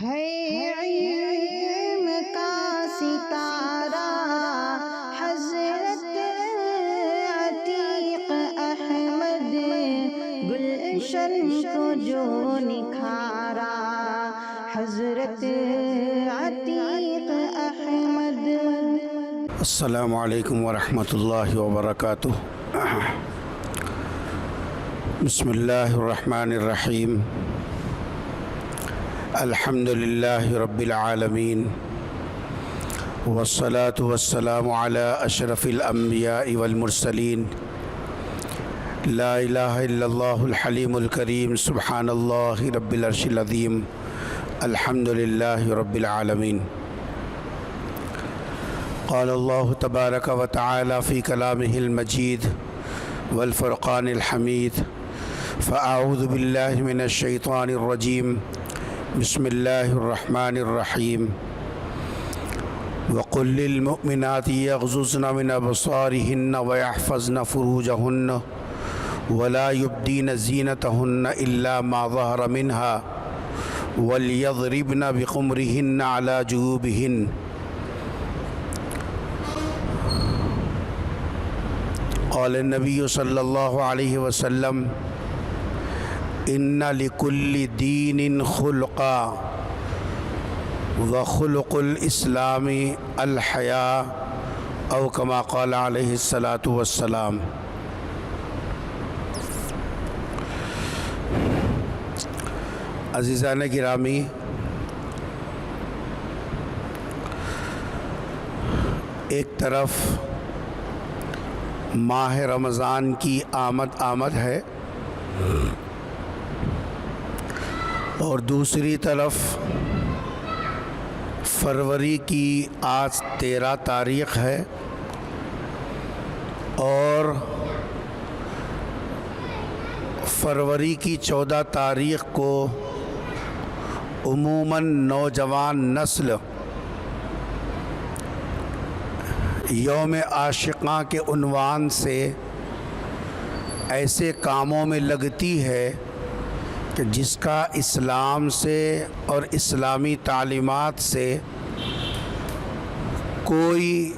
ہے علم کا ستارہ حضرت عتیق احمد، گلشن کو جو نکھارا حضرت عتیق احمد۔ السلام علیکم ورحمۃ اللہ وبرکاتہ۔ بسم اللہ الرحمن الرحیم۔ الحمد للہ رب العالمین، والصلاة والسلام علی اشرف الانبیاء والمرسلین۔ لا الہ الا اللہ الحلیم الکریم، سبحان اللہ رب العرش العظیم، الحمد للہ رب العالمین۔ قال اللہ تبارک و تعالی فی کلامہ المجید والفرقان الحمید، فاعوذ باللہ من الشیطان الرجیم، بسم اللہ الرحمن الرحیم۔ وقل للمؤمنات یغضضن من ابصارهن ويحفظن فروجهن ولا يبدين زینتهن الا ما ظهر منها وليضربن بخمرهن على جيوبهن۔ قال النبی صلی اللہ علیہ وسلم ان لکل دین خلقا وخلق الاسلام الحیاء، او کما قال علیہ الصلاۃ والسلام۔ عزیزان گرامی، ایک طرف ماہ رمضان کی آمد ہے اور دوسری طرف فروری کی آج 13 تاریخ ہے، اور فروری کی 14 تاریخ کو عموماً نوجوان نسل یوم عاشقاں کے عنوان سے ایسے کاموں میں لگتی ہے کہ جس کا اسلام سے اور اسلامی تعلیمات سے کوئی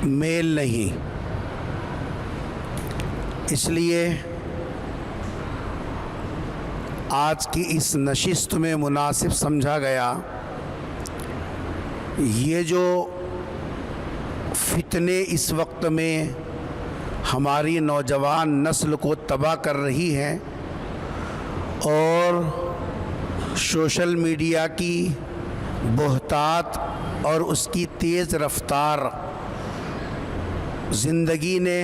میل نہیں۔ اس لیے آج کی اس نشست میں مناسب سمجھا گیا یہ جو فتنے اس وقت میں ہماری نوجوان نسل کو تباہ کر رہی ہیں، اور سوشل میڈیا کی بہتات اور اس کی تیز رفتار زندگی نے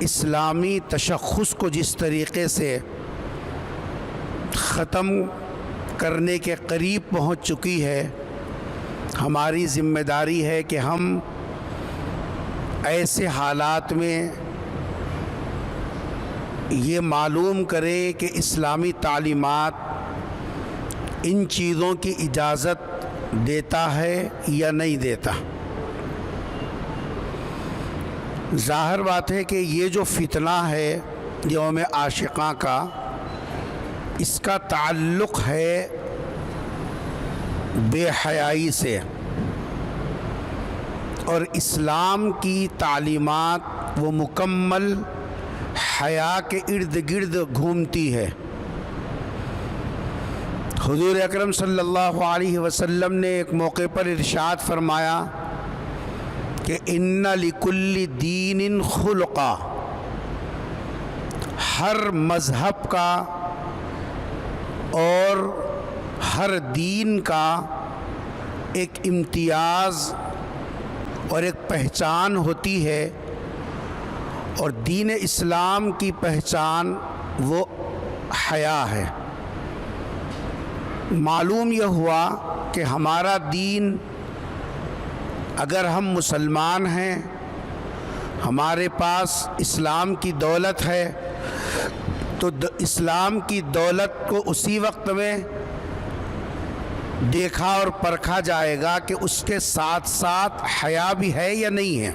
اسلامی تشخص کو جس طریقے سے ختم کرنے کے قریب پہنچ چکی ہے، ہماری ذمہ داری ہے کہ ہم ایسے حالات میں یہ معلوم کریں کہ اسلامی تعلیمات ان چیزوں کی اجازت دیتا ہے یا نہیں دیتا۔ ظاہر بات ہے کہ یہ جو فتنہ ہے یوم عاشقاں کا، اس کا تعلق ہے بے حیائی سے، اور اسلام کی تعلیمات وہ مکمل حیا کے ارد گرد گھومتی ہے۔ حضور اکرم صلی اللہ علیہ وسلم نے ایک موقع پر ارشاد فرمایا کہ ان لکل دین خلقا، ہر مذہب کا اور ہر دین کا ایک امتیاز اور ایک پہچان ہوتی ہے، اور دین اسلام کی پہچان وہ حیا ہے۔ معلوم یہ ہوا کہ ہمارا دین، اگر ہم مسلمان ہیں، ہمارے پاس اسلام کی دولت ہے، تو اسلام کی دولت کو اسی وقت میں دیکھا اور پرکھا جائے گا کہ اس کے ساتھ ساتھ حیا بھی ہے یا نہیں ہے۔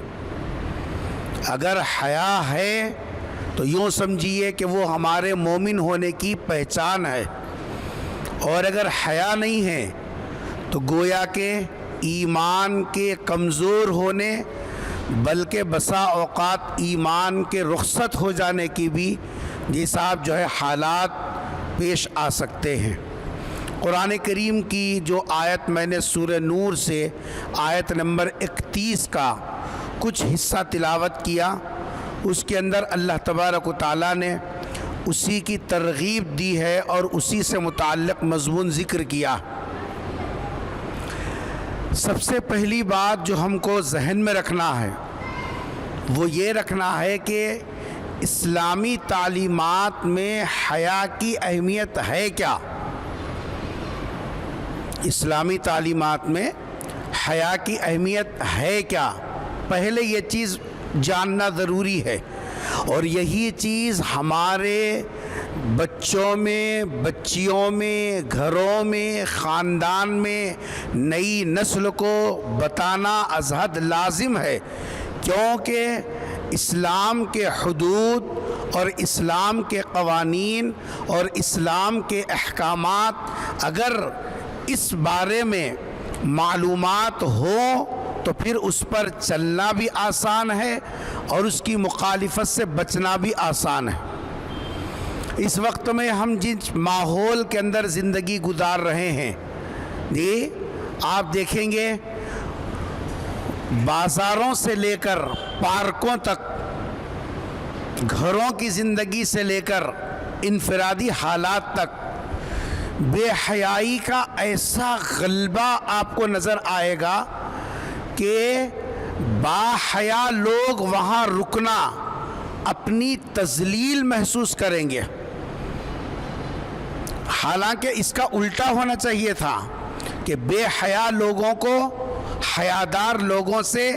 اگر حیا ہے تو یوں سمجھیے کہ وہ ہمارے مومن ہونے کی پہچان ہے، اور اگر حیا نہیں ہے تو گویا کہ ایمان کے کمزور ہونے بلکہ بسا اوقات ایمان کے رخصت ہو جانے کی بھی جی صاحب جو ہے حالات پیش آ سکتے ہیں۔ قرآن کریم کی جو آیت میں نے سورہ نور سے آیت نمبر 31 کا کچھ حصہ تلاوت کیا، اس کے اندر اللہ تبارک و تعالیٰ نے اسی کی ترغیب دی ہے اور اسی سے متعلق مضمون ذکر کیا۔ سب سے پہلی بات جو ہم کو ذہن میں رکھنا ہے وہ یہ رکھنا ہے کہ اسلامی تعلیمات میں حیا کی اہمیت ہے کیا؟ اسلامی تعلیمات میں حیا کی اہمیت ہے کیا؟ پہلے یہ چیز جاننا ضروری ہے، اور یہی چیز ہمارے بچوں میں، بچیوں میں، گھروں میں، خاندان میں نئی نسل کو بتانا از حد لازم ہے، کیونکہ اسلام کے حدود اور اسلام کے قوانین اور اسلام کے احکامات اگر اس بارے میں معلومات ہوں تو پھر اس پر چلنا بھی آسان ہے اور اس کی مخالفت سے بچنا بھی آسان ہے۔ اس وقت میں ہم جس ماحول کے اندر زندگی گزار رہے ہیں جی، آپ دیکھیں گے بازاروں سے لے کر پارکوں تک، گھروں کی زندگی سے لے کر انفرادی حالات تک بے حیائی کا ایسا غلبہ آپ کو نظر آئے گا کہ با حیا لوگ وہاں رکنا اپنی تذلیل محسوس کریں گے، حالانکہ اس کا الٹا ہونا چاہیے تھا کہ بے حیا لوگوں کو حیادار لوگوں سے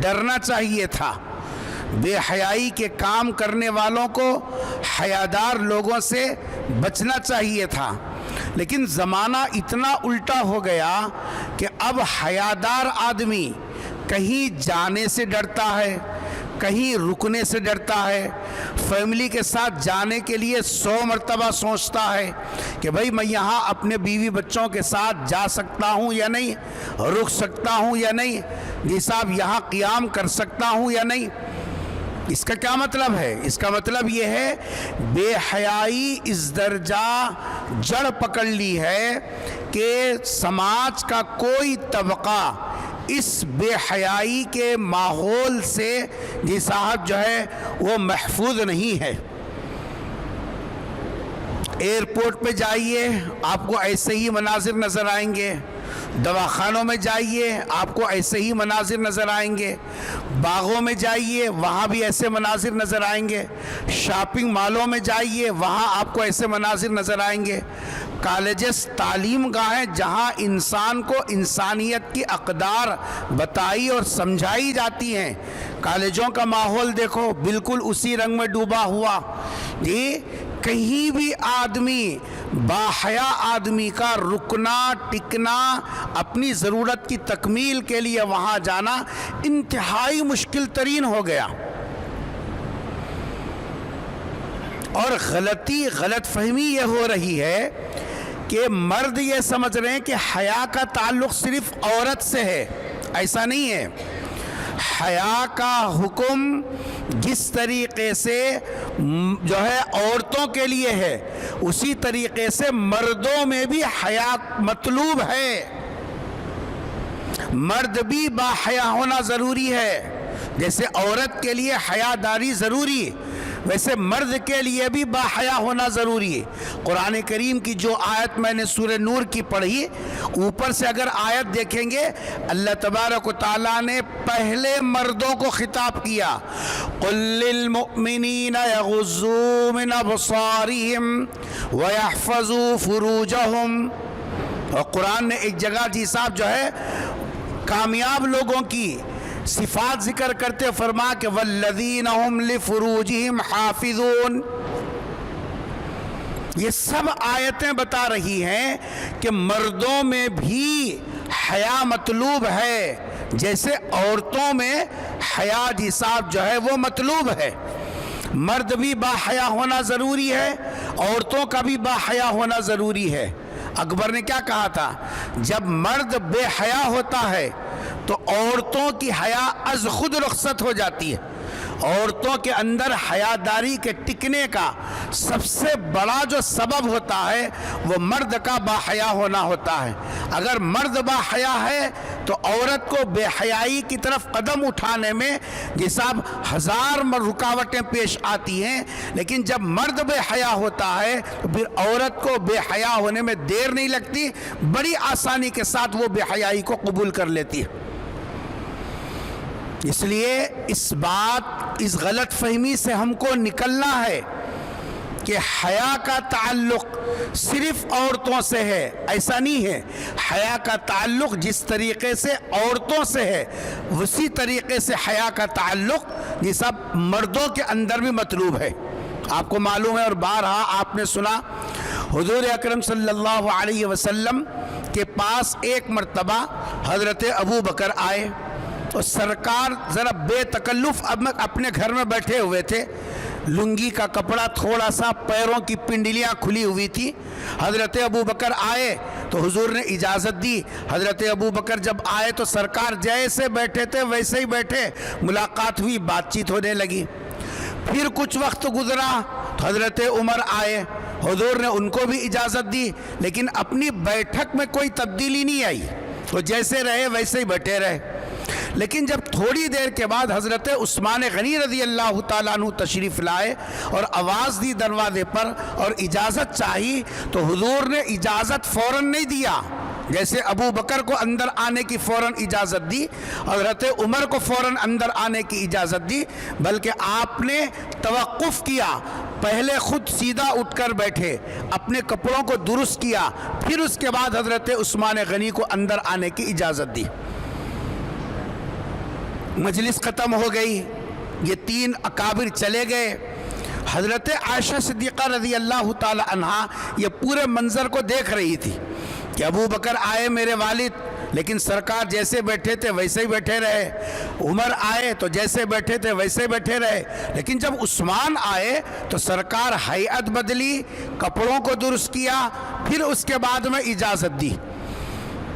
ڈرنا چاہیے تھا، بے حیائی کے کام کرنے والوں کو حیادار لوگوں سے بچنا چاہیے تھا۔ لیکن زمانہ اتنا الٹا ہو گیا کہ اب حیادار آدمی کہیں جانے سے ڈرتا ہے، کہیں رکنے سے ڈرتا ہے، فیملی کے ساتھ جانے کے لیے 100 مرتبہ سوچتا ہے کہ بھئی میں یہاں اپنے بیوی بچوں کے ساتھ جا سکتا ہوں یا نہیں، رک سکتا ہوں یا نہیں، جی صاحب یہاں قیام کر سکتا ہوں یا نہیں۔ اس کا کیا مطلب ہے؟ اس کا مطلب یہ ہے بے حیائی اس درجہ جڑ پکڑ لی ہے کہ سماج کا کوئی طبقہ اس بے حیائی کے ماحول سے جی صاحب جو ہے وہ محفوظ نہیں ہے۔ ایئرپورٹ پہ جائیے آپ کو ایسے ہی مناظر نظر آئیں گے، دواخانوں میں جائیے آپ کو ایسے ہی مناظر نظر آئیں گے، باغوں میں جائیے وہاں بھی ایسے مناظر نظر آئیں گے، شاپنگ مالوں میں جائیے وہاں آپ کو ایسے مناظر نظر آئیں گے، کالجز تعلیم گاہیں جہاں انسان کو انسانیت کی اقدار بتائی اور سمجھائی جاتی ہیں، کالجوں کا ماحول دیکھو بالکل اسی رنگ میں ڈوبا ہوا جی۔ کہیں بھی آدمی باحیا آدمی کا رکنا ٹکنا، اپنی ضرورت کی تکمیل کے لیے وہاں جانا انتہائی مشکل ترین ہو گیا، اور غلط فہمی یہ ہو رہی ہے کہ مرد یہ سمجھ رہے ہیں کہ حیا کا تعلق صرف عورت سے ہے، ایسا نہیں ہے۔ حیا کا حکم جس طریقے سے جو ہے عورتوں کے لیے ہے اسی طریقے سے مردوں میں بھی حیا مطلوب ہے، مرد بھی باحیا ہونا ضروری ہے، جیسے عورت کے لیے حیا داری ضروری ویسے مرد کے لیے بھی باحیا ہونا ضروری ہے۔ قرآن کریم کی جو آیت میں نے سورہ نور کی پڑھی، اوپر سے اگر آیت دیکھیں گے اللہ تبارک و تعالیٰ نے پہلے مردوں کو خطاب کیا، قُل لِّلْمُؤْمِنِينَ يَغُضُّوا مِنْ أَبْصَارِهِمْ وَيَحْفَظُوا فُرُوجَهُمْ، اور قرآن نے ایک جگہ جی صاحب جو ہے کامیاب لوگوں کی صفات ذکر کرتے فرما کہ والذین هم لفروجہم حافظون، یہ سب آیتیں بتا رہی ہیں کہ مردوں میں بھی حیا مطلوب ہے جیسے عورتوں میں حیا جی صاحب جو ہے وہ مطلوب ہے۔ مرد بھی باحیا ہونا ضروری ہے، عورتوں کا بھی باحیا ہونا ضروری ہے۔ اکبر نے کیا کہا تھا؟ جب مرد بے حیا ہوتا ہے تو عورتوں کی حیا از خود رخصت ہو جاتی ہے. عورتوں کے اندر حیاداری کے ٹکنے کا سب سے بڑا جو سبب ہوتا ہے وہ مرد کا با حیا ہونا ہوتا ہے. اگر مرد با حیا ہے تو عورت کو بے حیائی کی طرف قدم اٹھانے میں جساب ہزار رکاوٹیں پیش آتی ہیں، لیکن جب مرد بے حیا ہوتا ہے تو پھر عورت کو بے حیا ہونے میں دیر نہیں لگتی، بڑی آسانی کے ساتھ وہ بے حیائی کو قبول کر لیتی ہے. اس لیے اس غلط فہمی سے ہم کو نکلنا ہے کہ حیا کا تعلق صرف عورتوں سے ہے، ایسا نہیں ہے. حیا کا تعلق جس طریقے سے عورتوں سے ہے اسی طریقے سے حیا کا تعلق یہ سب مردوں کے اندر بھی مطلوب ہے. آپ کو معلوم ہے اور بارہا آپ نے سنا، حضور اکرم صلی اللہ علیہ وسلم کے پاس ایک مرتبہ حضرت ابو بکر آئے اور سرکار ذرا بے تکلف اپنے گھر میں بیٹھے ہوئے تھے. لنگی کا کپڑا تھوڑا سا پیروں کی پنڈلیاں کھلی ہوئی تھی. حضرت ابو بکر آئے تو حضور نے اجازت دی. حضرت ابو بکر جب آئے تو سرکار جیسے بیٹھے تھے ویسے ہی بیٹھے، ملاقات ہوئی، بات چیت ہونے لگی. پھر کچھ وقت گزرا تو حضرت عمر آئے، حضور نے ان کو بھی اجازت دی، لیکن اپنی بیٹھک میں کوئی تبدیلی نہیں آئی، تو جیسے رہے ویسے ہی بیٹھے رہے. لیکن جب تھوڑی دیر کے بعد حضرت عثمان غنی رضی اللہ تعالیٰ عنہ تشریف لائے اور آواز دی دروازے پر اور اجازت چاہی تو حضور نے اجازت فوراً نہیں دیا. جیسے ابو بکر کو اندر آنے کی فوراً اجازت دی، حضرت عمر کو فوراً اندر آنے کی اجازت دی، بلکہ آپ نے توقف کیا. پہلے خود سیدھا اٹھ کر بیٹھے، اپنے کپڑوں کو درست کیا، پھر اس کے بعد حضرت عثمان غنی کو اندر آنے کی اجازت دی. مجلس ختم ہو گئی، یہ تین اکابر چلے گئے. حضرت عائشہ صدیقہ رضی اللہ تعالی عنہا یہ پورے منظر کو دیکھ رہی تھی کہ ابو بکر آئے میرے والد، لیکن سرکار جیسے بیٹھے تھے ویسے ہی بیٹھے رہے. عمر آئے تو جیسے بیٹھے تھے ویسے ہی بیٹھے رہے، لیکن جب عثمان آئے تو سرکار ہیئت بدلی، کپڑوں کو درست کیا، پھر اس کے بعد میں اجازت دی.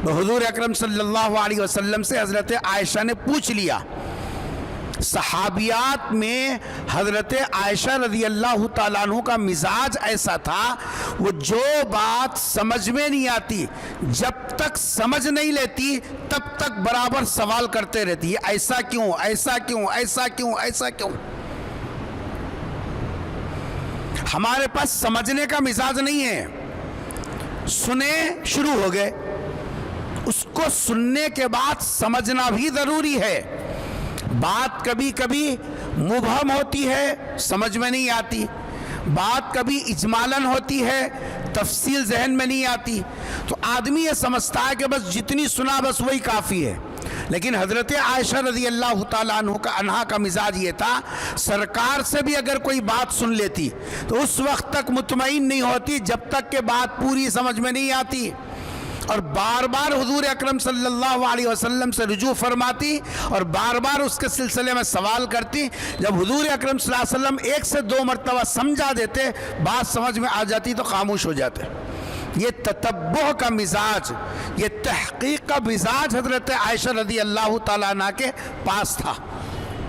تو حضور اکرم صلی اللہ علیہ وسلم سے حضرت عائشہ نے پوچھ لیا. صحابیات میں حضرت عائشہ رضی اللہ تعالیٰ عنہ کا مزاج ایسا تھا، وہ جو بات سمجھ میں نہیں آتی جب تک سمجھ نہیں لیتی تب تک برابر سوال کرتے رہتی ہے، ایسا کیوں، ایسا کیوں، ایسا کیوں، ایسا کیوں. ہمارے پاس سمجھنے کا مزاج نہیں ہے. سنے شروع ہو گئے، اس کو سننے کے بعد سمجھنا بھی ضروری ہے. بات کبھی کبھی مبہم ہوتی ہے، سمجھ میں نہیں آتی. بات کبھی اجمالاً ہوتی ہے، تفصیل ذہن میں نہیں آتی. تو آدمی یہ سمجھتا ہے کہ بس جتنی سنا بس وہی کافی ہے. لیکن حضرت عائشہ رضی اللہ تعالیٰ عنہا کا مزاج یہ تھا، سرکار سے بھی اگر کوئی بات سن لیتی تو اس وقت تک مطمئن نہیں ہوتی جب تک کہ بات پوری سمجھ میں نہیں آتی، اور بار بار حضور اکرم صلی اللہ علیہ وسلم سے رجوع فرماتی اور بار بار اس کے سلسلے میں سوال کرتی. جب حضور اکرم صلی اللہ علیہ وسلم ایک سے دو مرتبہ سمجھا دیتے، بات سمجھ میں آ جاتی تو خاموش ہو جاتے. یہ تتبع کا مزاج، یہ تحقیق کا مزاج حضرت عائشہ رضی اللہ تعالیٰ عنہ کے پاس تھا.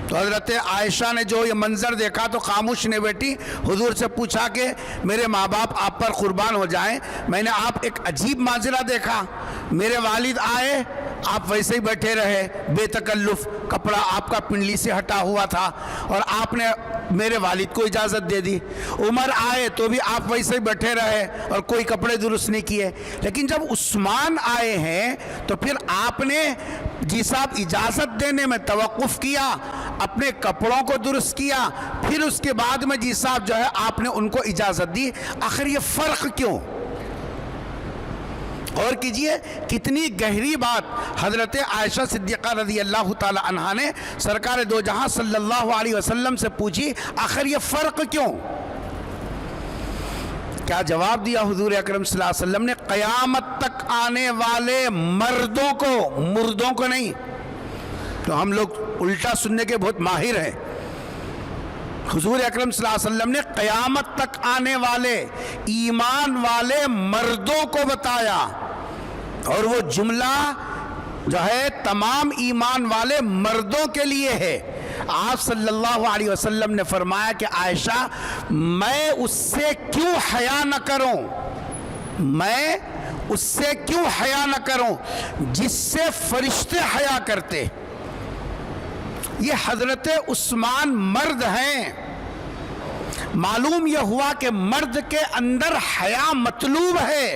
تو حضرت عائشہ نے جو یہ منظر دیکھا تو خاموش نہیں بیٹھی، حضور سے پوچھا کہ میرے ماں باپ آپ پر قربان ہو جائیں، میں نے آپ ایک عجیب ماجرا دیکھا. میرے والد آئے، آپ ویسے ہی بیٹھے رہے بے تکلف، کپڑا آپ کا پنڈلی سے ہٹا ہوا تھا اور آپ نے میرے والد کو اجازت دے دی. عمر آئے تو بھی آپ ویسے ہی بیٹھے رہے اور کوئی کپڑے درست نہیں کیے. لیکن جب عثمان آئے ہیں تو پھر آپ نے جی صاحب اجازت دینے میں توقف کیا، اپنے کپڑوں کو درست کیا، پھر اس کے بعد میں جی صاحب جو ہے آپ نے ان کو اجازت دی. آخر یہ فرق کیوں؟ اور کیجئے کتنی گہری بات حضرت عائشہ صدیقہ رضی اللہ تعالی عنہا نے سرکار دو جہاں صلی اللہ علیہ وسلم سے پوچھی، آخر یہ فرق کیوں؟ کیا جواب دیا حضور اکرم صلی اللہ علیہ وسلم نے؟ قیامت تک آنے والے مردوں کو، مردوں کو نہیں. تو ہم لوگ الٹا سننے کے بہت ماہر ہیں. حضور اکرم صلی اللہ علیہ وسلم نے قیامت تک آنے والے ایمان والے مردوں کو بتایا، اور وہ جملہ جو ہے تمام ایمان والے مردوں کے لیے ہے۔ آپ صلی اللہ علیہ وسلم نے فرمایا کہ عائشہ، میں اس سے کیوں حیا نہ کروں، میں اس سے کیوں حیا نہ کروں جس سے فرشتے حیا کرتے۔ یہ حضرت عثمان مرد ہیں، معلوم یہ ہوا کہ مرد کے اندر حیا مطلوب ہے،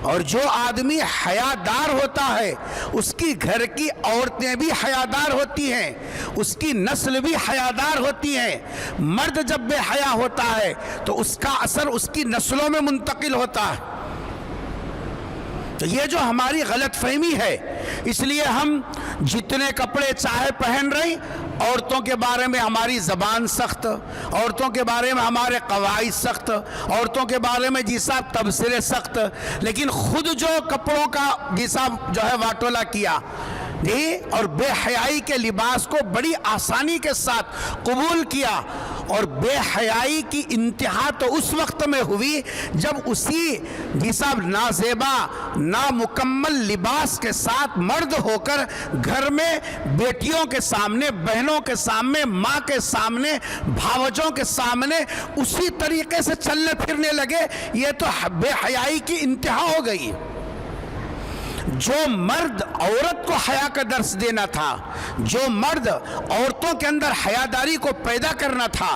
اور جو آدمی حیادار ہوتا ہے اس کی گھر کی عورتیں بھی حیادار ہوتی ہیں، اس کی نسل بھی حیادار ہوتی ہیں۔ مرد جب بے حیا ہوتا ہے تو اس کا اثر اس کی نسلوں میں منتقل ہوتا ہے۔ تو یہ جو ہماری غلط فہمی ہے، اس لیے ہم جتنے کپڑے چاہے پہن رہے، عورتوں کے بارے میں ہماری زبان سخت، عورتوں کے بارے میں ہمارے قواعد سخت، عورتوں کے بارے میں جی صاحب تبصرے سخت، لیکن خود جو کپڑوں کا جی صاحب جو ہے واٹولہ کیا جی، اور بے حیائی کے لباس کو بڑی آسانی کے ساتھ قبول کیا، اور بے حیائی کی انتہا تو اس وقت میں ہوئی جب اسی جی صاحب نازیبا نامکمل لباس کے ساتھ مرد ہو کر گھر میں بیٹیوں کے سامنے، بہنوں کے سامنے، ماں کے سامنے، بھاوجوں کے سامنے اسی طریقے سے چلنے پھرنے لگے۔ یہ تو بے حیائی کی انتہا ہو گئی۔ جو مرد عورت کو حیا کا درس دینا تھا، جو مرد عورتوں کے اندر حیاداری کو پیدا کرنا تھا،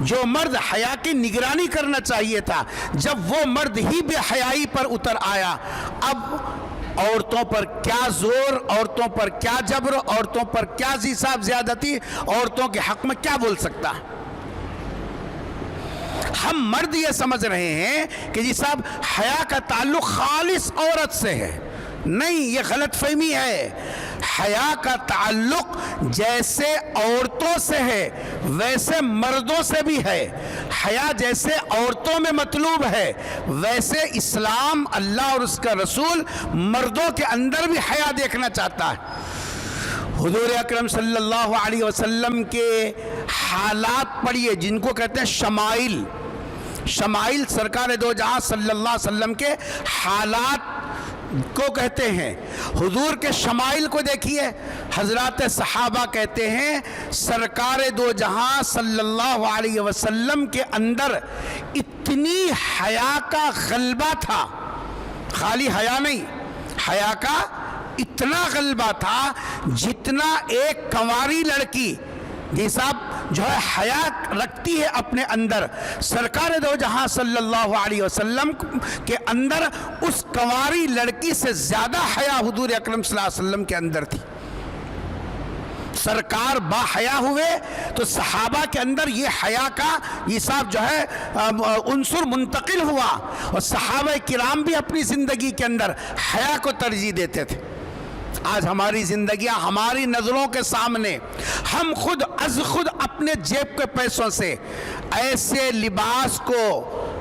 جو مرد حیا کی نگرانی کرنا چاہیے تھا، جب وہ مرد ہی بے حیائی پر اتر آیا، اب عورتوں پر کیا زور، عورتوں پر کیا جبر، عورتوں پر کیا جی صاحب زیادتی، عورتوں کے حق میں کیا بول سکتا؟ ہم مرد یہ سمجھ رہے ہیں کہ جی صاحب حیا کا تعلق خالص عورت سے ہے۔ نہیں، یہ غلط فہمی ہے۔ حیا کا تعلق جیسے عورتوں سے ہے ویسے مردوں سے بھی ہے۔ حیا جیسے عورتوں میں مطلوب ہے ویسے اسلام، اللہ اور اس کا رسول مردوں کے اندر بھی حیا دیکھنا چاہتا ہے۔ حضور اکرم صلی اللہ علیہ وسلم کے حالات پڑھیے جن کو کہتے ہیں شمائل۔ شمائل سرکار دو جہاں صلی اللہ علیہ وسلم کے حالات کو کہتے ہیں۔ حضور کے شمائل کو دیکھیے، حضرات صحابہ کہتے ہیں سرکار دو جہاں صلی اللہ علیہ وسلم کے اندر اتنی حیا کا غلبہ تھا، خالی حیا نہیں، حیا کا اتنا غلبہ تھا جتنا ایک کنواری لڑکی جی صاحب جو ہے حیا رکھتی ہے اپنے اندر، سرکار دو جہاں صلی اللہ علیہ وسلم کے اندر اس کنواری لڑکی سے زیادہ حیا حضور اکرم صلی اللہ علیہ وسلم کے اندر تھی۔ سرکار با حیا ہوئے تو صحابہ کے اندر یہ حیا کا یہ صاحب جو ہے عنصر منتقل ہوا، اور صحابہ کرام بھی اپنی زندگی کے اندر حیا کو ترجیح دیتے تھے۔ آج ہماری زندگیاں ہماری نظروں کے سامنے، ہم خود از خود اپنے جیب کے پیسوں سے ایسے لباس کو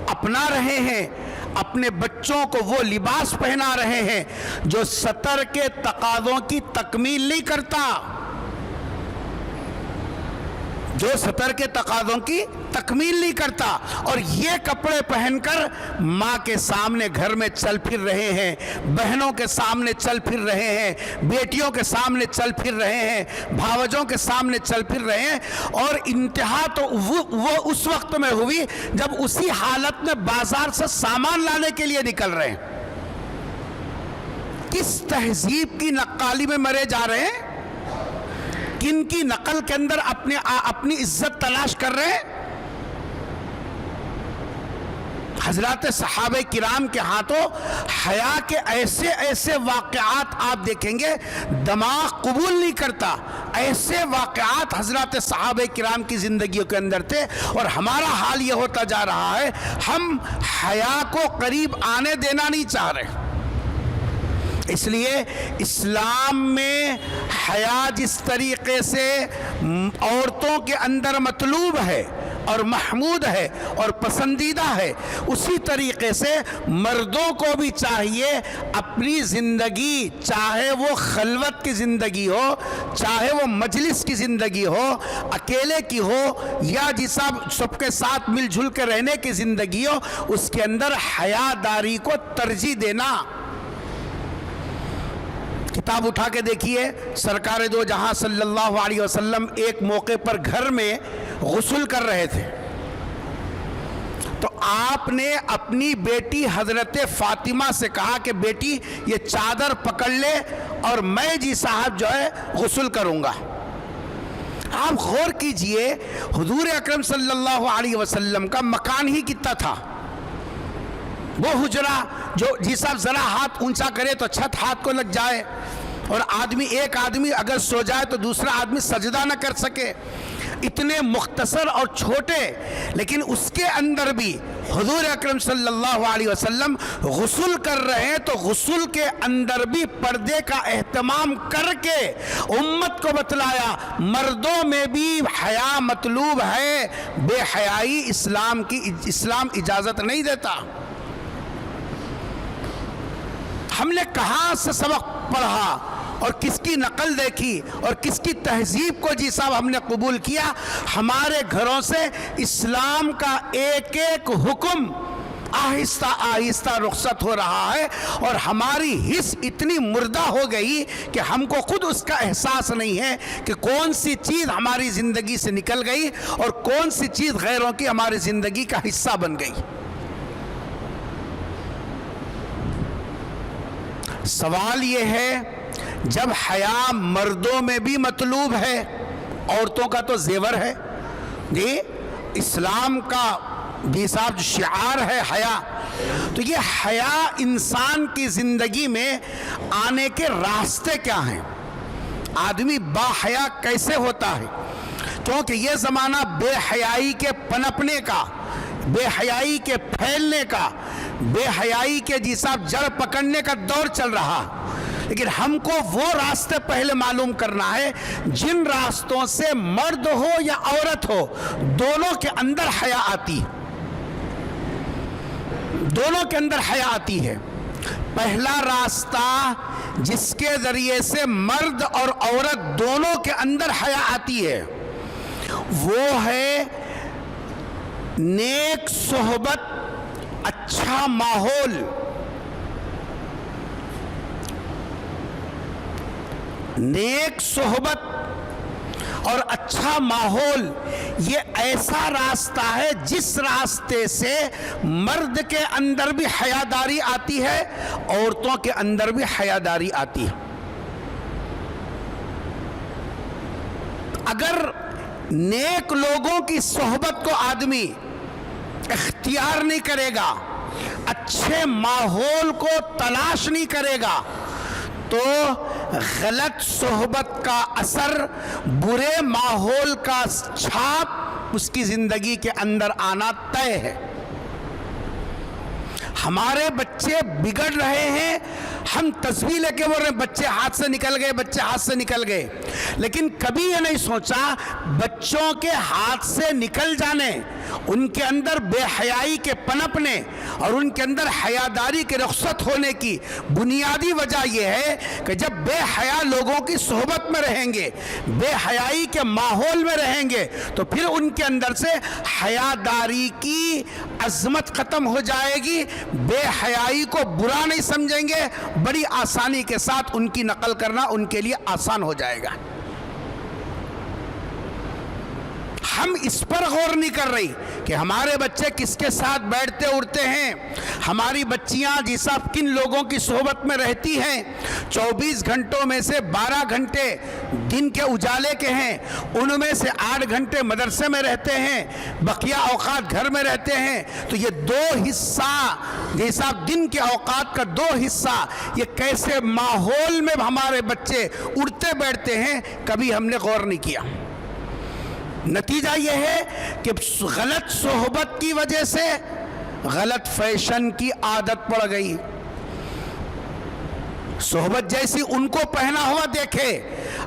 اپنا رہے ہیں، اپنے بچوں کو وہ لباس پہنا رہے ہیں جو سطر کے تقاضوں کی تکمیل نہیں کرتا، جو سطر کے تقاضوں کی تکمیل نہیں کرتا، اور یہ کپڑے پہن کر ماں کے سامنے گھر میں چل پھر رہے ہیں، بہنوں کے سامنے چل پھر رہے ہیں، بیٹیوں کے سامنے چل پھر رہے ہیں، بھاوجوں کے سامنے چل پھر رہے ہیں، اور انتہا تو وہ اس وقت میں ہوئی جب اسی حالت میں بازار سے سامان لانے کے لیے نکل رہے ہیں۔ کس تہذیب کی نقالی میں مرے جا رہے ہیں؟ کن کی نقل کے اندر اپنی عزت تلاش کر رہے ہیں؟ حضرات صحابہ کرام کے ہاتھوں حیا کے ایسے ایسے واقعات آپ دیکھیں گے دماغ قبول نہیں کرتا، ایسے واقعات حضرات صحابہ کرام کی زندگیوں کے اندر تھے، اور ہمارا حال یہ ہوتا جا رہا ہے ہم حیا کو قریب آنے دینا نہیں چاہ رہے۔ اس لیے اسلام میں حیا جس طریقے سے عورتوں کے اندر مطلوب ہے، اور محمود ہے اور پسندیدہ ہے، اسی طریقے سے مردوں کو بھی چاہیے اپنی زندگی، چاہے وہ خلوت کی زندگی ہو، چاہے وہ مجلس کی زندگی ہو، اکیلے کی ہو یا جیسا سب کے ساتھ مل جل کے رہنے کی زندگی ہو، اس کے اندر حیا داری کو ترجیح دینا۔ کتاب اٹھا کے دیکھیے، سرکار دو جہاں صلی اللہ علیہ وسلم ایک موقع پر گھر میں غسل کر رہے تھے، تو آپ نے اپنی بیٹی حضرت فاطمہ سے کہا کہ بیٹی یہ چادر پکڑ لے اور میں جی صاحب جو ہے غسل کروں گا۔ آپ غور کیجئے، حضور اکرم صلی اللہ علیہ وسلم کا مکان ہی کتنا تھا، وہ حجرہ جو جی صاحب ذرا ہاتھ اونچا کرے تو چھت ہاتھ کو لگ جائے، اور ایک آدمی اگر سو جائے تو دوسرا آدمی سجدہ نہ کر سکے، اتنے مختصر اور چھوٹے، لیکن اس کے اندر بھی حضور اکرم صلی اللہ علیہ وسلم غسل کر رہے ہیں تو غسل کے اندر بھی پردے کا اہتمام کر کے امت کو بتلایا مردوں میں بھی حیا مطلوب ہے، بے حیائی اسلام اجازت نہیں دیتا۔ ہم نے کہاں سے سبق پڑھا اور کس کی نقل دیکھی اور کس کی تہذیب کو جی صاحب ہم نے قبول کیا؟ ہمارے گھروں سے اسلام کا ایک ایک حکم آہستہ آہستہ رخصت ہو رہا ہے، اور ہماری حس اتنی مردہ ہو گئی کہ ہم کو خود اس کا احساس نہیں ہے کہ کون سی چیز ہماری زندگی سے نکل گئی اور کون سی چیز غیروں کی ہماری زندگی کا حصہ بن گئی۔ سوال یہ ہے، جب حیا مردوں میں بھی مطلوب ہے، عورتوں کا تو زیور ہے، جی اسلام کا بھی صاحب شعار ہے حیا، تو یہ حیا انسان کی زندگی میں آنے کے راستے کیا ہیں؟ آدمی با حیا کیسے ہوتا ہے؟ کیونکہ یہ زمانہ بے حیائی کے پنپنے کا، بے حیائی کے پھیلنے کا، بے حیائی کے جی صاحب جڑ پکڑنے کا دور چل رہا، لیکن ہم کو وہ راستے پہلے معلوم کرنا ہے جن راستوں سے مرد ہو یا عورت ہو دونوں کے اندر حیا آتی ہے، دونوں کے اندر حیا آتی ہے۔ پہلا راستہ جس کے ذریعے سے مرد اور عورت دونوں کے اندر حیا آتی ہے وہ ہے نیک صحبت، اچھا ماحول۔ نیک صحبت اور اچھا ماحول یہ ایسا راستہ ہے جس راستے سے مرد کے اندر بھی حیاداری آتی ہے، عورتوں کے اندر بھی حیاداری آتی ہے۔ اگر نیک لوگوں کی صحبت کو آدمی اختیار نہیں کرے گا، اچھے ماحول کو تلاش نہیں کرے گا، تو غلط صحبت کا اثر، برے ماحول کا چھاپ اس کی زندگی کے اندر آنا طے ہے۔ ہمارے بچے بگڑ رہے ہیں، ہم تصویر لے کے بول رہے ہیں بچے ہاتھ سے نکل گئے، بچے ہاتھ سے نکل گئے، لیکن کبھی یہ نہیں سوچا بچوں کے ہاتھ سے نکل جانے، ان کے اندر بے حیائی کے پنپنے اور ان کے اندر حیاداری کے رخصت ہونے کی بنیادی وجہ یہ ہے کہ جب بے حیا لوگوں کی صحبت میں رہیں گے، بے حیائی کے ماحول میں رہیں گے، تو پھر ان کے اندر سے حیاداری کی عظمت ختم ہو جائے گی، بے حیائی کو برا نہیں سمجھیں گے، بڑی آسانی کے ساتھ ان کی نقل کرنا ان کے لیے آسان ہو جائے گا۔ ہم اس پر غور نہیں کر رہی کہ ہمارے بچے کس کے ساتھ بیٹھتے اٹھتے ہیں، ہماری بچیاں جیسا کن لوگوں کی صحبت میں رہتی ہیں۔ 24 گھنٹوں میں سے 12 گھنٹے دن کے اجالے کے ہیں، ان میں سے 8 گھنٹے مدرسے میں رہتے ہیں، بقیہ اوقات گھر میں رہتے ہیں، تو یہ 2 حصہ جیسا دن کے اوقات کا 2 حصہ یہ کیسے ماحول میں ہمارے بچے اڑتے بیٹھتے ہیں، کبھی ہم نے غور نہیں کیا۔ نتیجہ یہ ہے کہ غلط صحبت کی وجہ سے غلط فیشن کی عادت پڑ گئی، صحبت جیسی ان کو پہنا ہوا دیکھے،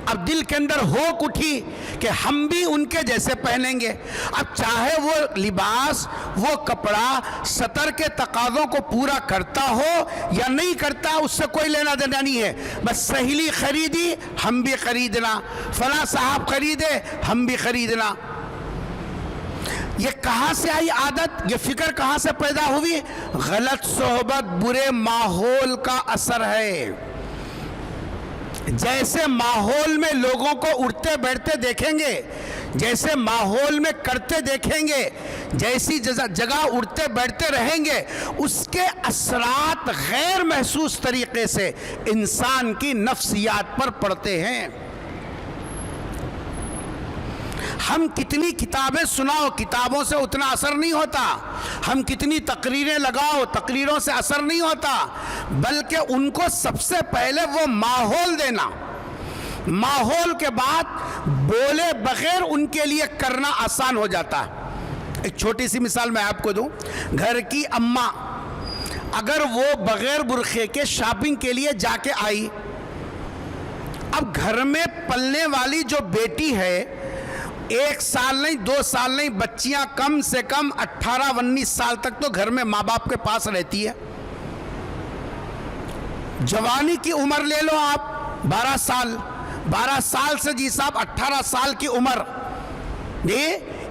اب دل کے اندر ہوک اٹھی کہ ہم بھی ان کے جیسے پہنیں گے۔ اب چاہے وہ لباس، وہ کپڑا سطر کے تقاضوں کو پورا کرتا ہو یا نہیں کرتا، اس سے کوئی لینا دینا نہیں ہے، بس سہیلی خریدی ہم بھی خریدنا، فلاں صاحب خریدے ہم بھی خریدنا۔ یہ کہاں سے آئی عادت، یہ فکر کہاں سے پیدا ہوئی؟ غلط صحبت، برے ماحول کا اثر ہے۔ جیسے ماحول میں لوگوں کو اٹھتے بیٹھتے دیکھیں گے، جیسے ماحول میں کرتے دیکھیں گے، جیسی جگہ اٹھتے بیٹھتے رہیں گے، اس کے اثرات غیر محسوس طریقے سے انسان کی نفسیات پر پڑتے ہیں۔ ہم کتنی کتابیں سناؤ، کتابوں سے اتنا اثر نہیں ہوتا، ہم کتنی تقریریں لگاؤ، تقریروں سے اثر نہیں ہوتا، بلکہ ان کو سب سے پہلے وہ ماحول دینا، ماحول کے بعد بولے بغیر ان کے لیے کرنا آسان ہو جاتا ہے۔ ایک چھوٹی سی مثال میں آپ کو دوں، گھر کی اماں اگر وہ بغیر برقعے کے شاپنگ کے لیے جا کے آئی، اب گھر میں پلنے والی جو بیٹی ہے، 1 سال نہیں 2 سال نہیں، بچیاں کم سے کم 18-19 سال تک تو گھر میں ماں باپ کے پاس رہتی ہے۔ جوانی کی عمر لے لو آپ 12 سال، 12 سال سے جی صاحب 18 سال کی عمر،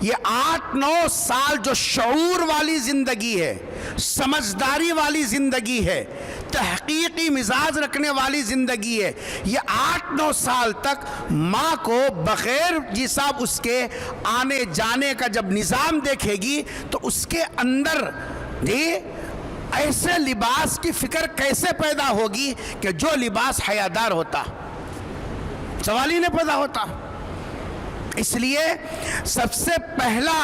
یہ 8-9 سال جو شعور والی زندگی ہے، سمجھداری والی زندگی ہے، تحقیقی مزاج رکھنے والی زندگی ہے، یہ 8-9 سال تک ماں کو بغیر جی صاحب اس کے آنے جانے کا جب نظام دیکھے گی تو اس کے اندر ایسے لباس کی فکر کیسے پیدا ہوگی کہ جو لباس حیادار ہوتا، سوال ہی نہیں پیدا ہوتا۔ اس لیے سب سے پہلا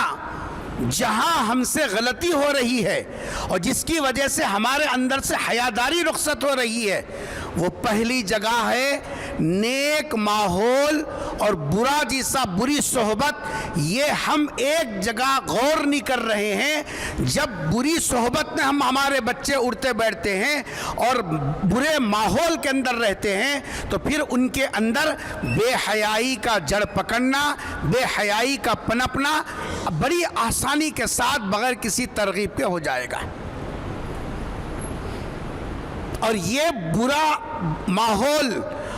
جہاں ہم سے غلطی ہو رہی ہے اور جس کی وجہ سے ہمارے اندر سے حیاداری رخصت ہو رہی ہے، وہ پہلی جگہ ہے نیک ماحول اور برا جیسا بری صحبت۔ یہ ہم ایک جگہ غور نہیں کر رہے ہیں، جب بری صحبت میں ہم ہمارے بچے اڑتے بیٹھتے ہیں اور برے ماحول کے اندر رہتے ہیں تو پھر ان کے اندر بے حیائی کا جڑ پکڑنا، بے حیائی کا پنپنا بڑی آسانی کے ساتھ بغیر کسی ترغیب کے ہو جائے گا۔ اور یہ برا ماحول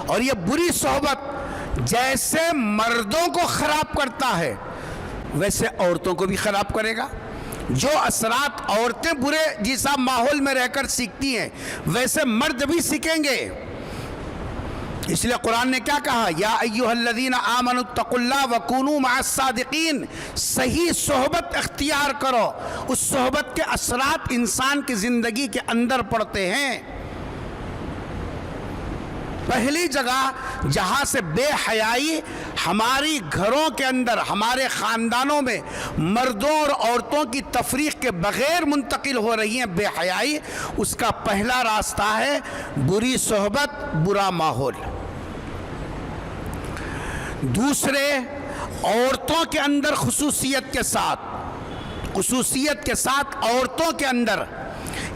اور یہ بری صحبت جیسے مردوں کو خراب کرتا ہے ویسے عورتوں کو بھی خراب کرے گا۔ جو اثرات عورتیں برے جیسا ماحول میں رہ کر سیکھتی ہیں ویسے مرد بھی سیکھیں گے۔ اس لیے قرآن نے کیا کہا؟ یا ایھا الذین آمنوا اتقوا اللہ وکونوا مع الصادقین، صحیح صحبت اختیار کرو، اس صحبت کے اثرات انسان کی زندگی کے اندر پڑتے ہیں۔ پہلی جگہ جہاں سے بے حیائی ہماری گھروں کے اندر، ہمارے خاندانوں میں مردوں اور عورتوں کی تفریق کے بغیر منتقل ہو رہی ہیں بے حیائی، اس کا پہلا راستہ ہے بری صحبت، برا ماحول۔ دوسرے، عورتوں کے اندر خصوصیت کے ساتھ عورتوں کے اندر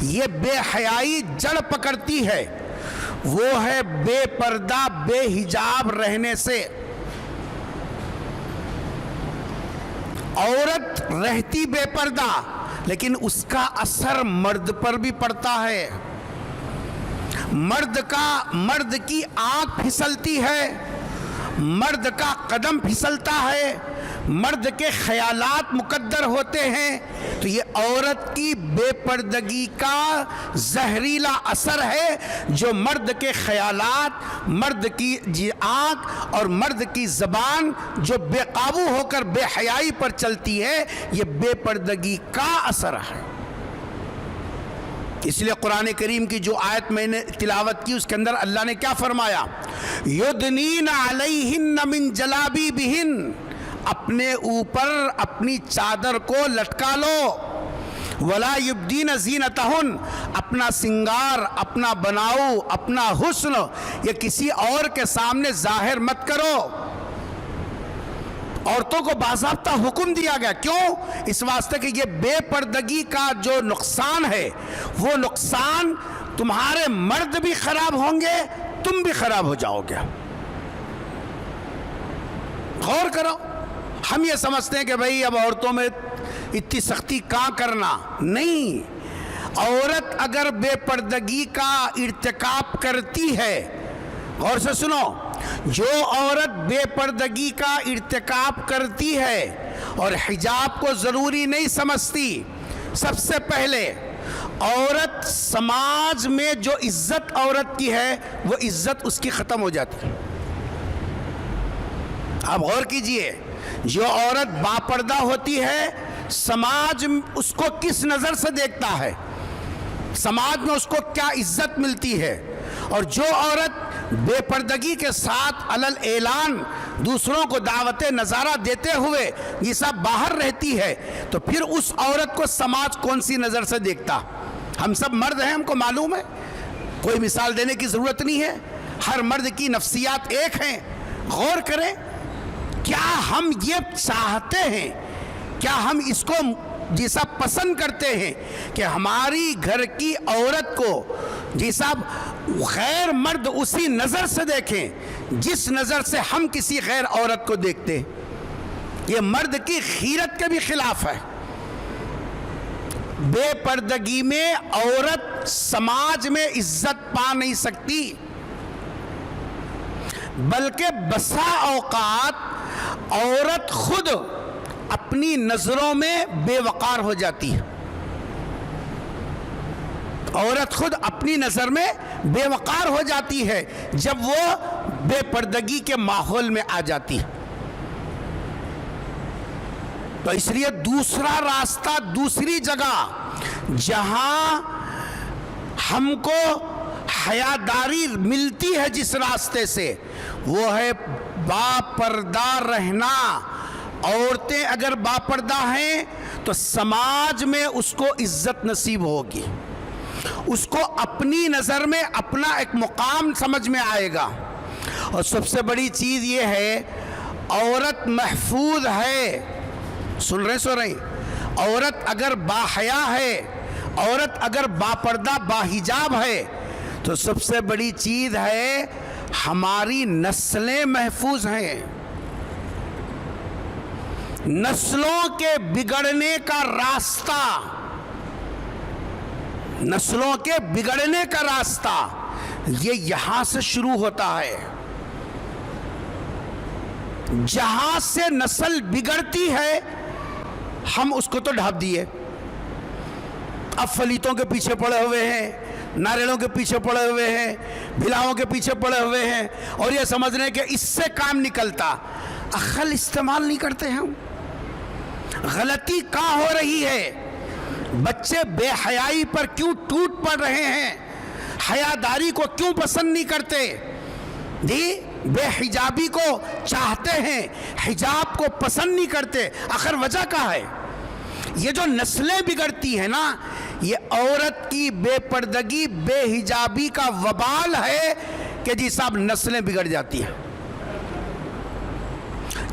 یہ بے حیائی جڑ پکڑتی ہے، وہ ہے بے پردہ بے حجاب رہنے سے۔ عورت رہتی بے پردہ لیکن اس کا اثر مرد پر بھی پڑتا ہے۔ مرد کی آنکھ پھسلتی ہے، مرد کا قدم پھسلتا ہے، مرد کے خیالات مقدر ہوتے ہیں، تو یہ عورت کی بے پردگی کا زہریلا اثر ہے جو مرد کے خیالات، مرد کی آنکھ اور مرد کی زبان جو بے قابو ہو کر بے حیائی پر چلتی ہے، یہ بے پردگی کا اثر ہے۔ اس لیے قرآن کریم کی جو آیت میں نے تلاوت کی اس کے اندر اللہ نے کیا فرمایا؟ یدنین علیہن من جلابیبہن، اپنے اوپر اپنی چادر کو لٹکا لو، ولا یبدین زینتہن، اپنا سنگار، اپنا بناؤ، اپنا حسن یہ کسی اور کے سامنے ظاہر مت کرو۔ عورتوں کو باضابطہ حکم دیا گیا، کیوں؟ اس واسطے کہ یہ بے پردگی کا جو نقصان ہے وہ نقصان تمہارے مرد بھی خراب ہوں گے، تم بھی خراب ہو جاؤ گے۔ غور کرو، ہم یہ سمجھتے ہیں کہ بھئی اب عورتوں میں اتنی سختی کہاں کرنا، نہیں۔ عورت اگر بے پردگی کا ارتکاب کرتی ہے، غور سے سنو، جو عورت بے پردگی کا ارتکاب کرتی ہے اور حجاب کو ضروری نہیں سمجھتی، سب سے پہلے عورت سماج میں جو عزت عورت کی ہے وہ عزت اس کی ختم ہو جاتی ہے۔ آپ غور کیجئے، جو عورت باپردہ ہوتی ہے سماج اس کو کس نظر سے دیکھتا ہے، سماج میں اس کو کیا عزت ملتی ہے، اور جو عورت بے پردگی کے ساتھ علل اعلان دوسروں کو دعوت نظارہ دیتے ہوئے یہ سب باہر رہتی ہے، تو پھر اس عورت کو سماج کون سی نظر سے دیکھتا؟ ہم سب مرد ہیں، ہم کو معلوم ہے، کوئی مثال دینے کی ضرورت نہیں ہے، ہر مرد کی نفسیات ایک ہیں۔ غور کریں، کیا ہم یہ چاہتے ہیں، کیا ہم اس کو جیسا پسند کرتے ہیں کہ ہماری گھر کی عورت کو جیسا غیر مرد اسی نظر سے دیکھیں جس نظر سے ہم کسی غیر عورت کو دیکھتے ہیں؟ یہ مرد کی غیرت کے بھی خلاف ہے۔ بے پردگی میں عورت سماج میں عزت پا نہیں سکتی، بلکہ بسا اوقات عورت خود اپنی نظروں میں بے وقار ہو جاتی ہے، عورت خود اپنی نظر میں بے وقار ہو جاتی ہے جب وہ بے پردگی کے ماحول میں آ جاتی ہے۔ تو اس لیے دوسرا راستہ، دوسری جگہ جہاں ہم کو حیاداری ملتی ہے جس راستے سے، وہ ہے باپردہ رہنا۔ عورتیں اگر باپردہ ہیں تو سماج میں اس کو عزت نصیب ہوگی، اس کو اپنی نظر میں اپنا ایک مقام سمجھ میں آئے گا۔ اور سب سے بڑی چیز یہ ہے، عورت محفوظ ہے۔ سن رہے عورت اگر باحیا ہے، عورت اگر باپردہ باحجاب ہے، تو سب سے بڑی چیز ہے ہماری نسلیں محفوظ ہیں۔ نسلوں کے بگڑنے کا راستہ، نسلوں کے بگڑنے کا راستہ یہ یہاں سے شروع ہوتا ہے۔ جہاں سے نسل بگڑتی ہے ہم اس کو تو ڈھانپ دیے، اب فلیتوں کے پیچھے پڑے ہوئے ہیں، ناریلوں کے پیچھے پڑے ہوئے ہیں، بھلاؤں کے پیچھے پڑے ہوئے ہیں، اور یہ سمجھ رہے ہیں کہ اس سے کام نکلتا۔ عقل استعمال نہیں کرتے ہیں۔ غلطی کہاں ہو رہی ہے؟ بچے بے حیائی پر کیوں ٹوٹ پڑ رہے ہیں؟ حیاداری کو کیوں پسند نہیں کرتے؟ جی، بے حجابی کو چاہتے ہیں، حجاب کو پسند نہیں کرتے۔ آخر وجہ کیا ہے؟ یہ جو نسلیں بگڑتی ہیں نا، یہ عورت کی بے پردگی، بے حجابی کا وبال ہے کہ جی صاحب نسلیں بگڑ جاتی ہیں۔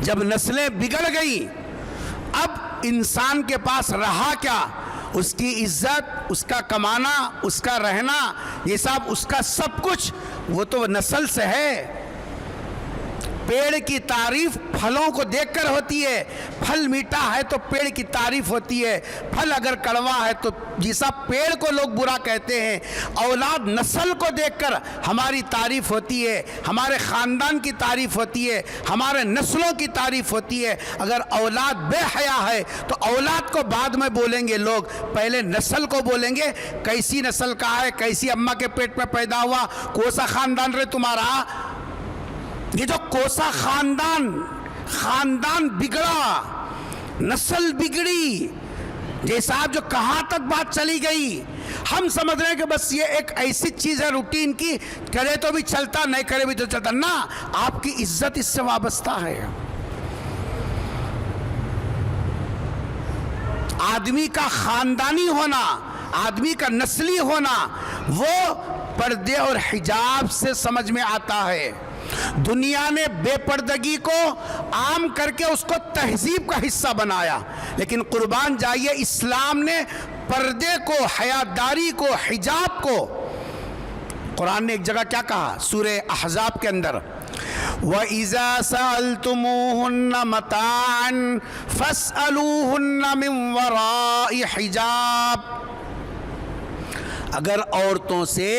جب نسلیں بگڑ گئی، اب انسان کے پاس رہا کیا؟ اس کی عزت، اس کا کمانا، اس کا رہنا، یہ صاحب اس کا سب کچھ وہ تو نسل سے ہے۔ پیڑ کی تعریف پھلوں کو دیکھ کر ہوتی ہے، پھل میٹھا ہے تو پیڑ کی تعریف ہوتی ہے، پھل اگر کڑوا ہے تو جیسا پیڑ کو لوگ برا کہتے ہیں، اولاد نسل کو دیکھ کر ہماری تعریف ہوتی ہے، ہمارے خاندان کی تعریف ہوتی ہے، ہمارے نسلوں کی تعریف ہوتی ہے۔ اگر اولاد بے حیا ہے تو اولاد کو بعد میں بولیں گے لوگ، پہلے نسل کو بولیں گے کیسی نسل کا ہے، کیسی اماں کے پیٹ میں پیدا ہوا، کوسا خاندان رہے تمہارا۔ یہ جو کوسا خاندان بگڑا، نسل بگڑی، جیسا جو کہاں تک بات چلی گئی، ہم سمجھ رہے ہیں کہ بس یہ ایک ایسی چیز ہے روٹین کی، کرے تو بھی چلتا، نہیں کرے بھی تو چلتا۔ نہ، آپ کی عزت اس سے وابستہ ہے۔ آدمی کا خاندانی ہونا، آدمی کا نسلی ہونا، وہ پردے اور حجاب سے سمجھ میں آتا ہے۔ دنیا نے بے پردگی کو عام کر کے اس کو تہذیب کا حصہ بنایا، لیکن قربان جائیے اسلام نے پردے کو، حیاداری کو، حجاب کو قرآن نے ایک جگہ کیا کہا سورہ احزاب کے اندر، وَإِذَا سَأَلْتُمُوهُنَّ مَتَاعًا فَاسْأَلُوهُنَّ مِنْ وَرَاءِ حِجَابٍ، اگر عورتوں سے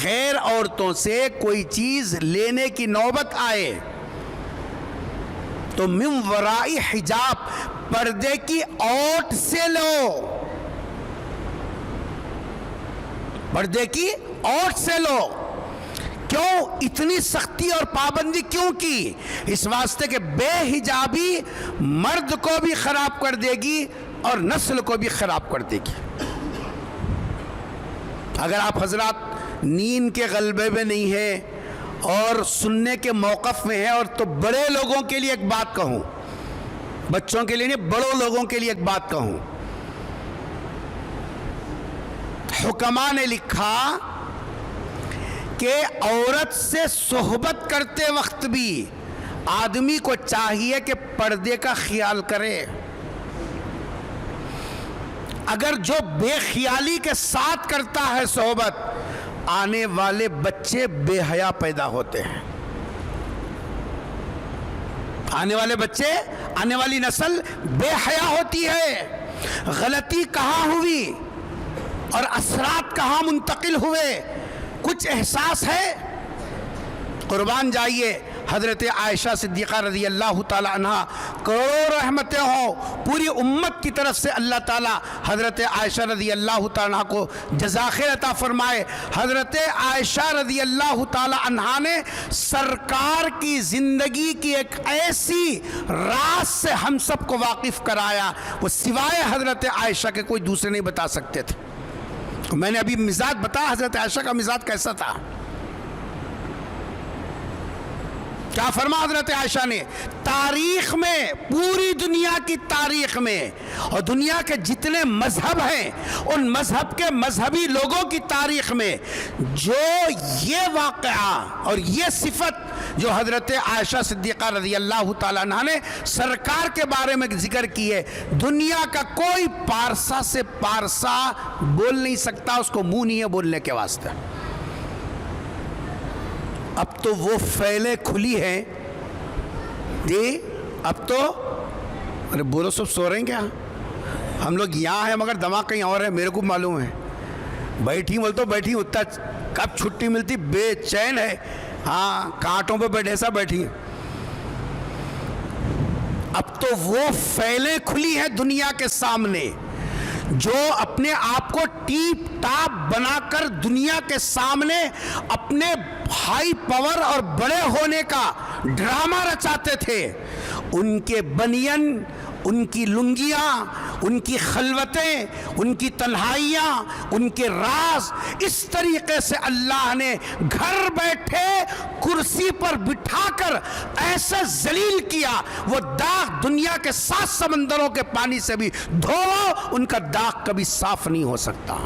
غیر عورتوں سے کوئی چیز لینے کی نوبت آئے تو من ورائی حجاب، پردے کی اوٹ سے لو، پردے کی اوٹ سے لو۔ کیوں اتنی سختی اور پابندی کیوں کی؟ اس واسطے کہ بے حجابی مرد کو بھی خراب کر دے گی اور نسل کو بھی خراب کر دے گی۔ اگر آپ حضرات نیند کے غلبے میں نہیں ہیں اور سننے کے موقف میں ہیں، اور تو بڑے لوگوں کے لیے ایک بات کہوں، بچوں کے لیے نہیں، بڑوں لوگوں کے لیے ایک بات کہوں، حکماء نے لکھا کہ عورت سے صحبت کرتے وقت بھی آدمی کو چاہیے کہ پردے کا خیال کرے۔ اگر جو بے خیالی کے ساتھ کرتا ہے صحبت، آنے والے بچے بے حیا پیدا ہوتے ہیں، آنے والے بچے، آنے والی نسل بے حیا ہوتی ہے۔ غلطی کہاں ہوئی اور اثرات کہاں منتقل ہوئے، کچھ احساس ہے؟ قربان جائیے حضرت عائشہ صدیقہ رضی اللہ تعالی عنہ، کروڑوں رحمتیں ہوں پوری امت کی طرف سے، اللہ تعالی حضرت عائشہ رضی اللہ تعالی عنہ کو جزا خیر عطا فرمائے۔ حضرت عائشہ رضی اللہ تعالی عنہ نے سرکار کی زندگی کی ایک ایسی راز سے ہم سب کو واقف کرایا، وہ سوائے حضرت عائشہ کے کوئی دوسرے نہیں بتا سکتے تھے۔ میں نے ابھی مزاج بتایا حضرت عائشہ کا مزاج کیسا تھا، کیا فرما حضرت عائشہ نے؟ تاریخ میں، پوری دنیا کی تاریخ میں اور دنیا کے جتنے مذہب ہیں ان مذہب کے مذہبی لوگوں کی تاریخ میں جو یہ واقعہ اور یہ صفت جو حضرت عائشہ صدیقہ رضی اللہ تعالیٰ عنہ نے سرکار کے بارے میں ذکر کی ہے، دنیا کا کوئی پارسا سے پارسا بول نہیں سکتا، اس کو منہ نہیں ہے بولنے کے واسطے۔ اب تو وہ فیلیں کھلی ہیں جی، اب تو ارے بولو سب سو رہے ہیں کیا؟ ہم لوگ یہاں ہیں مگر دماغ کہیں اور ہے، میرے کو معلوم ہے۔ بیٹھی بول تو بیٹھی، اتنا کب چھٹی ملتی، بے چین ہے، ہاں کانٹوں پہ بیٹھے سا بیٹھی۔ اب تو وہ فیلیں کھلی ہیں دنیا کے سامنے جو اپنے آپ کو ٹیپ ٹاپ بنا کر دنیا کے سامنے اپنے ہائی پاور اور بڑے ہونے کا ڈرامہ رچاتے تھے۔ ان کے بنین، ان کی لنگیاں، ان کی خلوتیں، ان کی تنہائیاں، ان کے راز، اس طریقے سے اللہ نے گھر بیٹھے کرسی پر بٹھا کر ایسے ذلیل کیا، وہ داغ دنیا کے 7 سمندروں کے پانی سے بھی دھو، ان کا داغ کبھی صاف نہیں ہو سکتا۔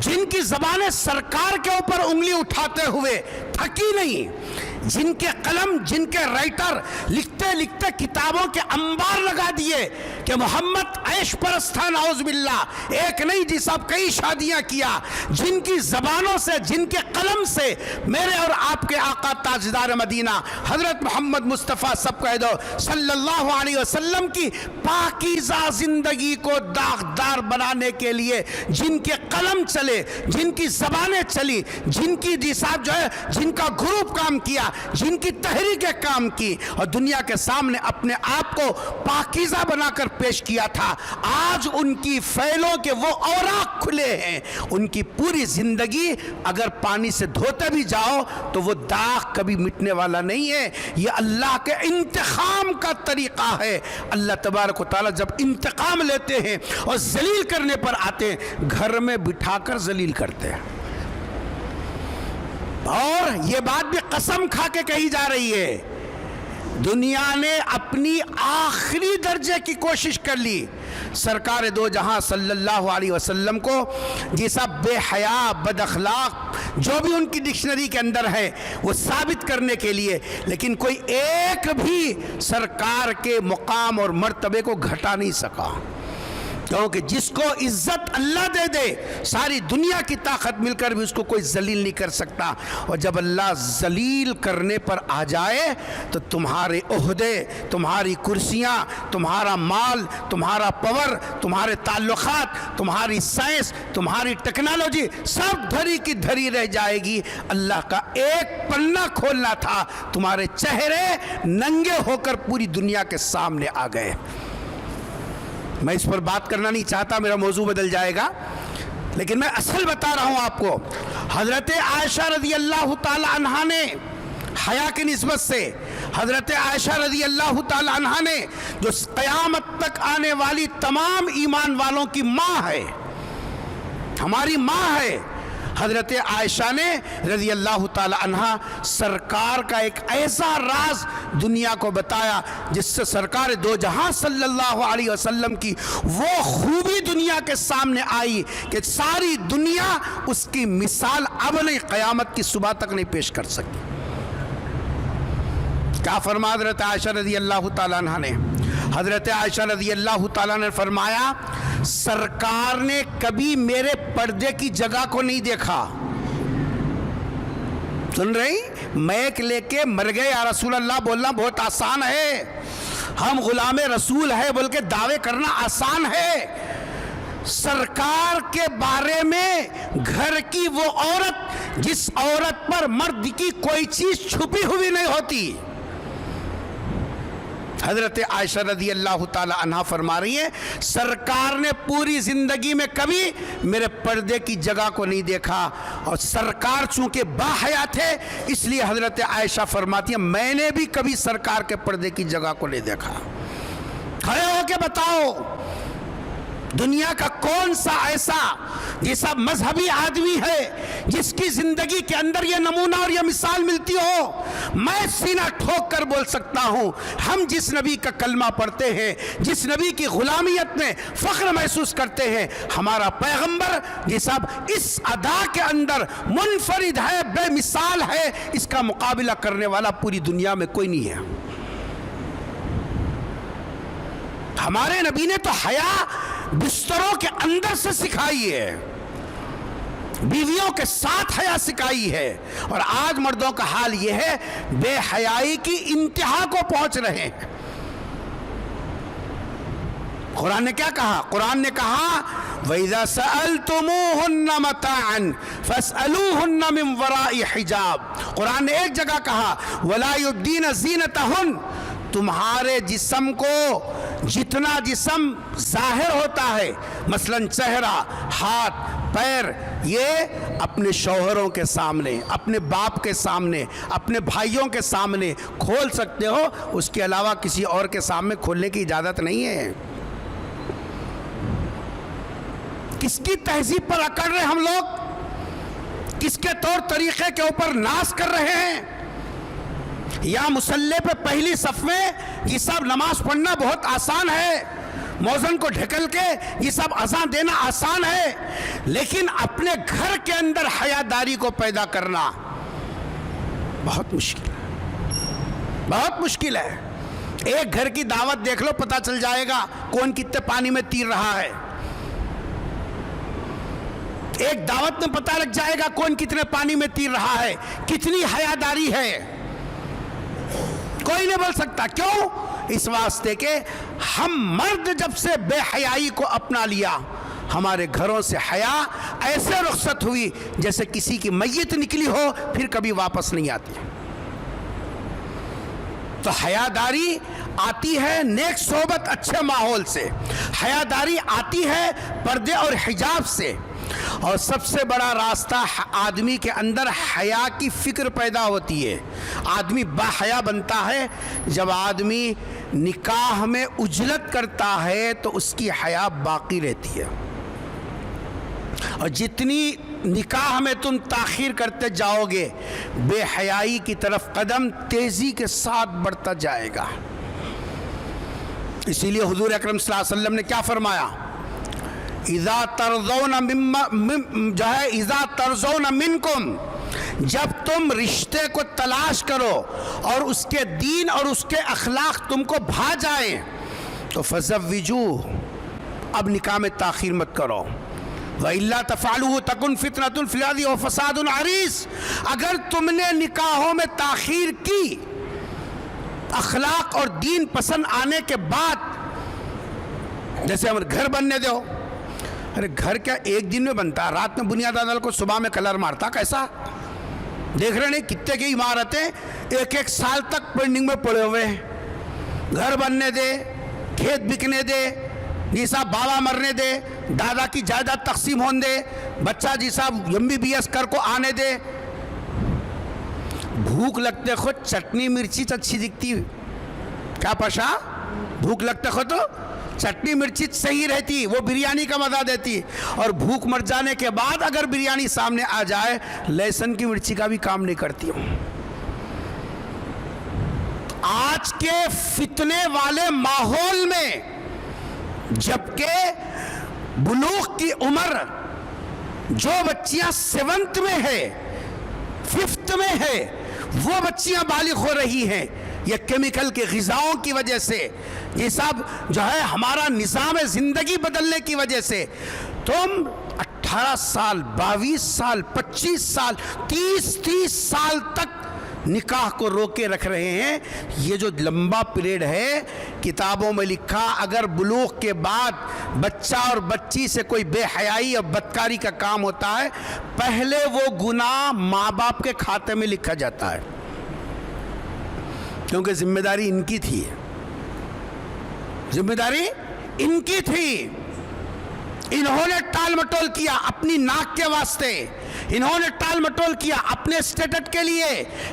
جن کی زبانیں سرکار کے اوپر انگلی اٹھاتے ہوئے تھکی نہیں، جن کے قلم، جن کے رائٹر لکھتے لکھتے کتابوں کے انبار لگا دیے کہ محمد عیش پرست تھا، نعوذ باللہ، ایک نہیں جی صاحب کئی شادیاں کیا، جن کی زبانوں سے، جن کے قلم سے میرے اور آپ کے آقا تاجدار مدینہ حضرت محمد مصطفیٰ سب کہہ دو صلی اللہ علیہ وسلم کی پاکیزہ زندگی کو داغدار بنانے کے لیے جن کے قلم چلے، جن کی زبانیں چلی، جن کی جی صاحب جو ہے جن کا گروپ کام کیا، جن کی تحریکیں کام کی اور دنیا کے سامنے اپنے آپ کو پاکیزہ بنا کر پیش کیا تھا، آج ان کی فیلوں کے وہ اوراق کھلے ہیں۔ ان کی پوری زندگی اگر پانی سے دھوتے بھی جاؤ تو وہ داغ کبھی مٹنے والا نہیں ہے۔ یہ اللہ کے انتقام کا طریقہ ہے۔ اللہ تبارک و تعالیٰ جب انتقام لیتے ہیں اور ذلیل کرنے پر آتے ہیں، گھر میں بٹھا کر ذلیل کرتے ہیں۔ اور یہ بات بھی قسم کھا کے کہی جا رہی ہے، دنیا نے اپنی آخری درجے کی کوشش کر لی سرکار دو جہاں صلی اللہ علیہ وسلم کو جیسا بے حیا، بد اخلاق جو بھی ان کی ڈکشنری کے اندر ہے وہ ثابت کرنے کے لیے، لیکن کوئی ایک بھی سرکار کے مقام اور مرتبے کو گھٹا نہیں سکا۔ کیونکہ جس کو عزت اللہ دے دے ساری دنیا کی طاقت مل کر بھی اس کو کوئی ذلیل نہیں کر سکتا. اور جب اللہ ذلیل کرنے پر آ جائے تو تمہارے عہدے، تمہاری کرسیاں، تمہارا مال، تمہارا پاور، تمہارے تعلقات، تمہاری سائنس، تمہاری ٹیکنالوجی سب دھری کی دھری رہ جائے گی. اللہ کا ایک پنہ کھولنا تھا، تمہارے چہرے ننگے ہو کر پوری دنیا کے سامنے آ گئے. میں اس پر بات کرنا نہیں چاہتا، میرا موضوع بدل جائے گا، لیکن میں اصل بتا رہا ہوں آپ کو. حضرت عائشہ رضی اللہ تعالی عنہا نے حیا کی نسبت سے، حضرت عائشہ رضی اللہ تعالی عنہا نے جو قیامت تک آنے والی تمام ایمان والوں کی ماں ہے، ہماری ماں ہے، حضرت عائشہ نے رضی اللہ تعالی عنہا سرکار کا ایک ایسا راز دنیا کو بتایا جس سے سرکار دو جہاں صلی اللہ علیہ وسلم کی وہ خوبی دنیا کے سامنے آئی کہ ساری دنیا اس کی مثال اب نہیں، قیامت کی صبح تک نہیں پیش کر سکتی. کیا فرما حضرت عائشہ رضی اللہ تعالیٰ عنہ نے؟ حضرت عائشہ رضی اللہ تعالیٰ نے فرمایا سرکار نے کبھی میرے پردے کی جگہ کو نہیں دیکھا. سن رہی؟ میک لے کے مر گئے یا رسول اللہ بولنا بہت آسان ہے، ہم غلام رسول ہے بول کے دعوے کرنا آسان ہے. سرکار کے بارے میں گھر کی وہ عورت جس عورت پر مرد کی کوئی چیز چھپی ہوئی نہیں ہوتی. حضرت عائشہ رضی اللہ تعالی عنہ فرما رہی ہیں سرکار نے پوری زندگی میں کبھی میرے پردے کی جگہ کو نہیں دیکھا. اور سرکار چونکہ باحیا تھے اس لیے حضرت عائشہ فرماتی ہیں میں نے بھی کبھی سرکار کے پردے کی جگہ کو نہیں دیکھا. کھڑے ہو کے بتاؤ دنیا کا کون سا ایسا جیسا مذہبی آدمی ہے جس کی زندگی کے اندر یہ نمونہ اور یہ مثال ملتی ہو؟ میں سینہ ٹھوک کر بول سکتا ہوں ہم جس نبی کا کلمہ پڑھتے ہیں، جس نبی کی غلامیت میں فخر محسوس کرتے ہیں، ہمارا پیغمبر جیسا اس ادا کے اندر منفرد ہے، بے مثال ہے، اس کا مقابلہ کرنے والا پوری دنیا میں کوئی نہیں ہے. ہمارے نبی نے تو حیا بستروں کے اندر سے سکھائی ہے، بیویوں کے ساتھ حیا سکھائی ہے. اور آج مردوں کا حال یہ ہے بے حیائی کی انتہا کو پہنچ رہے ہیں. قرآن نے کیا کہا؟ قرآن نے کہا وَإِذَا سَأَلْتُمُوهُنَّ مَتَاعًا فَاسْأَلُوهُنَّ مِنْ وَرَاءِ حِجَابٍ. قرآن نے ایک جگہ کہا وَلَا يُبْدِينَ زِينَتَهُنَّ. تمہارے جسم کو جتنا جسم ظاہر ہوتا ہے مثلا چہرہ، ہاتھ، پیر، یہ اپنے شوہروں کے سامنے، اپنے باپ کے سامنے، اپنے بھائیوں کے سامنے کھول سکتے ہو، اس کے علاوہ کسی اور کے سامنے کھولنے کی اجازت نہیں ہے. کس کی تہذیب پر اکڑ رہے ہم لوگ؟ کس کے طور طریقے کے اوپر ناز کر رہے ہیں؟ یا مصلی پہ پہلی صف میں یہ سب نماز پڑھنا بہت آسان ہے، موزن کو ڈھکل کے یہ سب اذان دینا آسان ہے، لیکن اپنے گھر کے اندر حیاداری کو پیدا کرنا بہت مشکل ہے، بہت مشکل ہے. ایک گھر کی دعوت دیکھ لو پتہ چل جائے گا کون کتنے پانی میں تیر رہا ہے. ایک دعوت میں پتہ لگ جائے گا کون کتنے پانی میں تیر رہا ہے، کتنی حیاداری ہے. کوئی نہیں بول سکتا. کیوں؟ اس واسطے کہ ہم مرد جب سے بے حیائی کو اپنا لیا ہمارے گھروں سے حیا ایسے رخصت ہوئی جیسے کسی کی میت نکلی ہو پھر کبھی واپس نہیں آتی. تو حیاداری آتی ہے نیک صحبت اچھے ماحول سے، حیاداری آتی ہے پردے اور حجاب سے. اور سب سے بڑا راستہ آدمی کے اندر حیا کی فکر پیدا ہوتی ہے. آدمی باحیا بنتا ہے جب آدمی نکاح میں عجلت کرتا ہے تو اس کی حیا باقی رہتی ہے. اور جتنی نکاح میں تم تاخیر کرتے جاؤ گے بے حیائی کی طرف قدم تیزی کے ساتھ بڑھتا جائے گا. اسی لیے حضور اکرم صلی اللہ علیہ وسلم نے کیا فرمایا؟ اذا ترضون منکم، جب تم رشتے کو تلاش کرو اور اس کے دین اور اس کے اخلاق تم کو بھا جائیں تو فزوجوہ، اب نکاح میں تاخیر مت کرو. وَإِلَّا تَفْعَلُوهُ تَكُنْ فِتْنَةٌ فِي الْأَرْضِ وَفَسَادٌ عَرِيضٌ. اگر تم نے نکاحوں میں تاخیر کی اخلاق اور دین پسند آنے کے بعد، جیسے ہم گھر بننے دو، ارے گھر کیا ایک دن میں بنتا ہے؟ رات میں بنیاد ڈال کو صبح میں کلر مارتا. کیسا دیکھ رہے نہیں کتنے کی عمارتیں ایک ایک سال تک پینڈنگ میں پڑے ہوئے ہیں. گھر بننے دے، کھیت بکنے دے، جی صاحب بابا مرنے دے، دادا کی جائیداد تقسیم ہونے دے، بچہ جی صاحب MBBS کر کو آنے دے. بھوک لگتے خود چٹنی مرچی اچھی دکھتی. کیا پشا؟ بھوک لگتے خود تو چٹنی مرچی صحیح رہتی، وہ بریانی کا مزہ دیتی. اور بھوک مر جانے کے بعد اگر بریانی سامنے آ جائے، لہسن کی مرچی کا بھی کام نہیں کرتی. آج کے فتنے والے ماحول میں جبکہ بلوغ کی عمر جو بچیاں 7th میں ہے، 5th میں ہے، وہ بچیاں بالغ ہو رہی ہیں. یہ کیمیکل کے غذاؤں کی وجہ سے، یہ سب جو ہے ہمارا نظام زندگی بدلنے کی وجہ سے. تم 18 سال، 22 سال، 25 سال، 30 سال تک نکاح کو روکے رکھ رہے ہیں. یہ جو لمبا پیریڈ ہے، کتابوں میں لکھا اگر بلوغ کے بعد بچہ اور بچی سے کوئی بے حیائی اور بدکاری کا کام ہوتا ہے، پہلے وہ گناہ ماں باپ کے کھاتے میں لکھا جاتا ہے، کیونکہ ذمہ داری ان کی تھی. ذمہ داری ان کی تھی. انہوں نے ٹال مٹول کیا اپنی ناک کے واسطے، انہوں نے ٹال مٹول کیا اپنے اسٹیٹس کے لیے،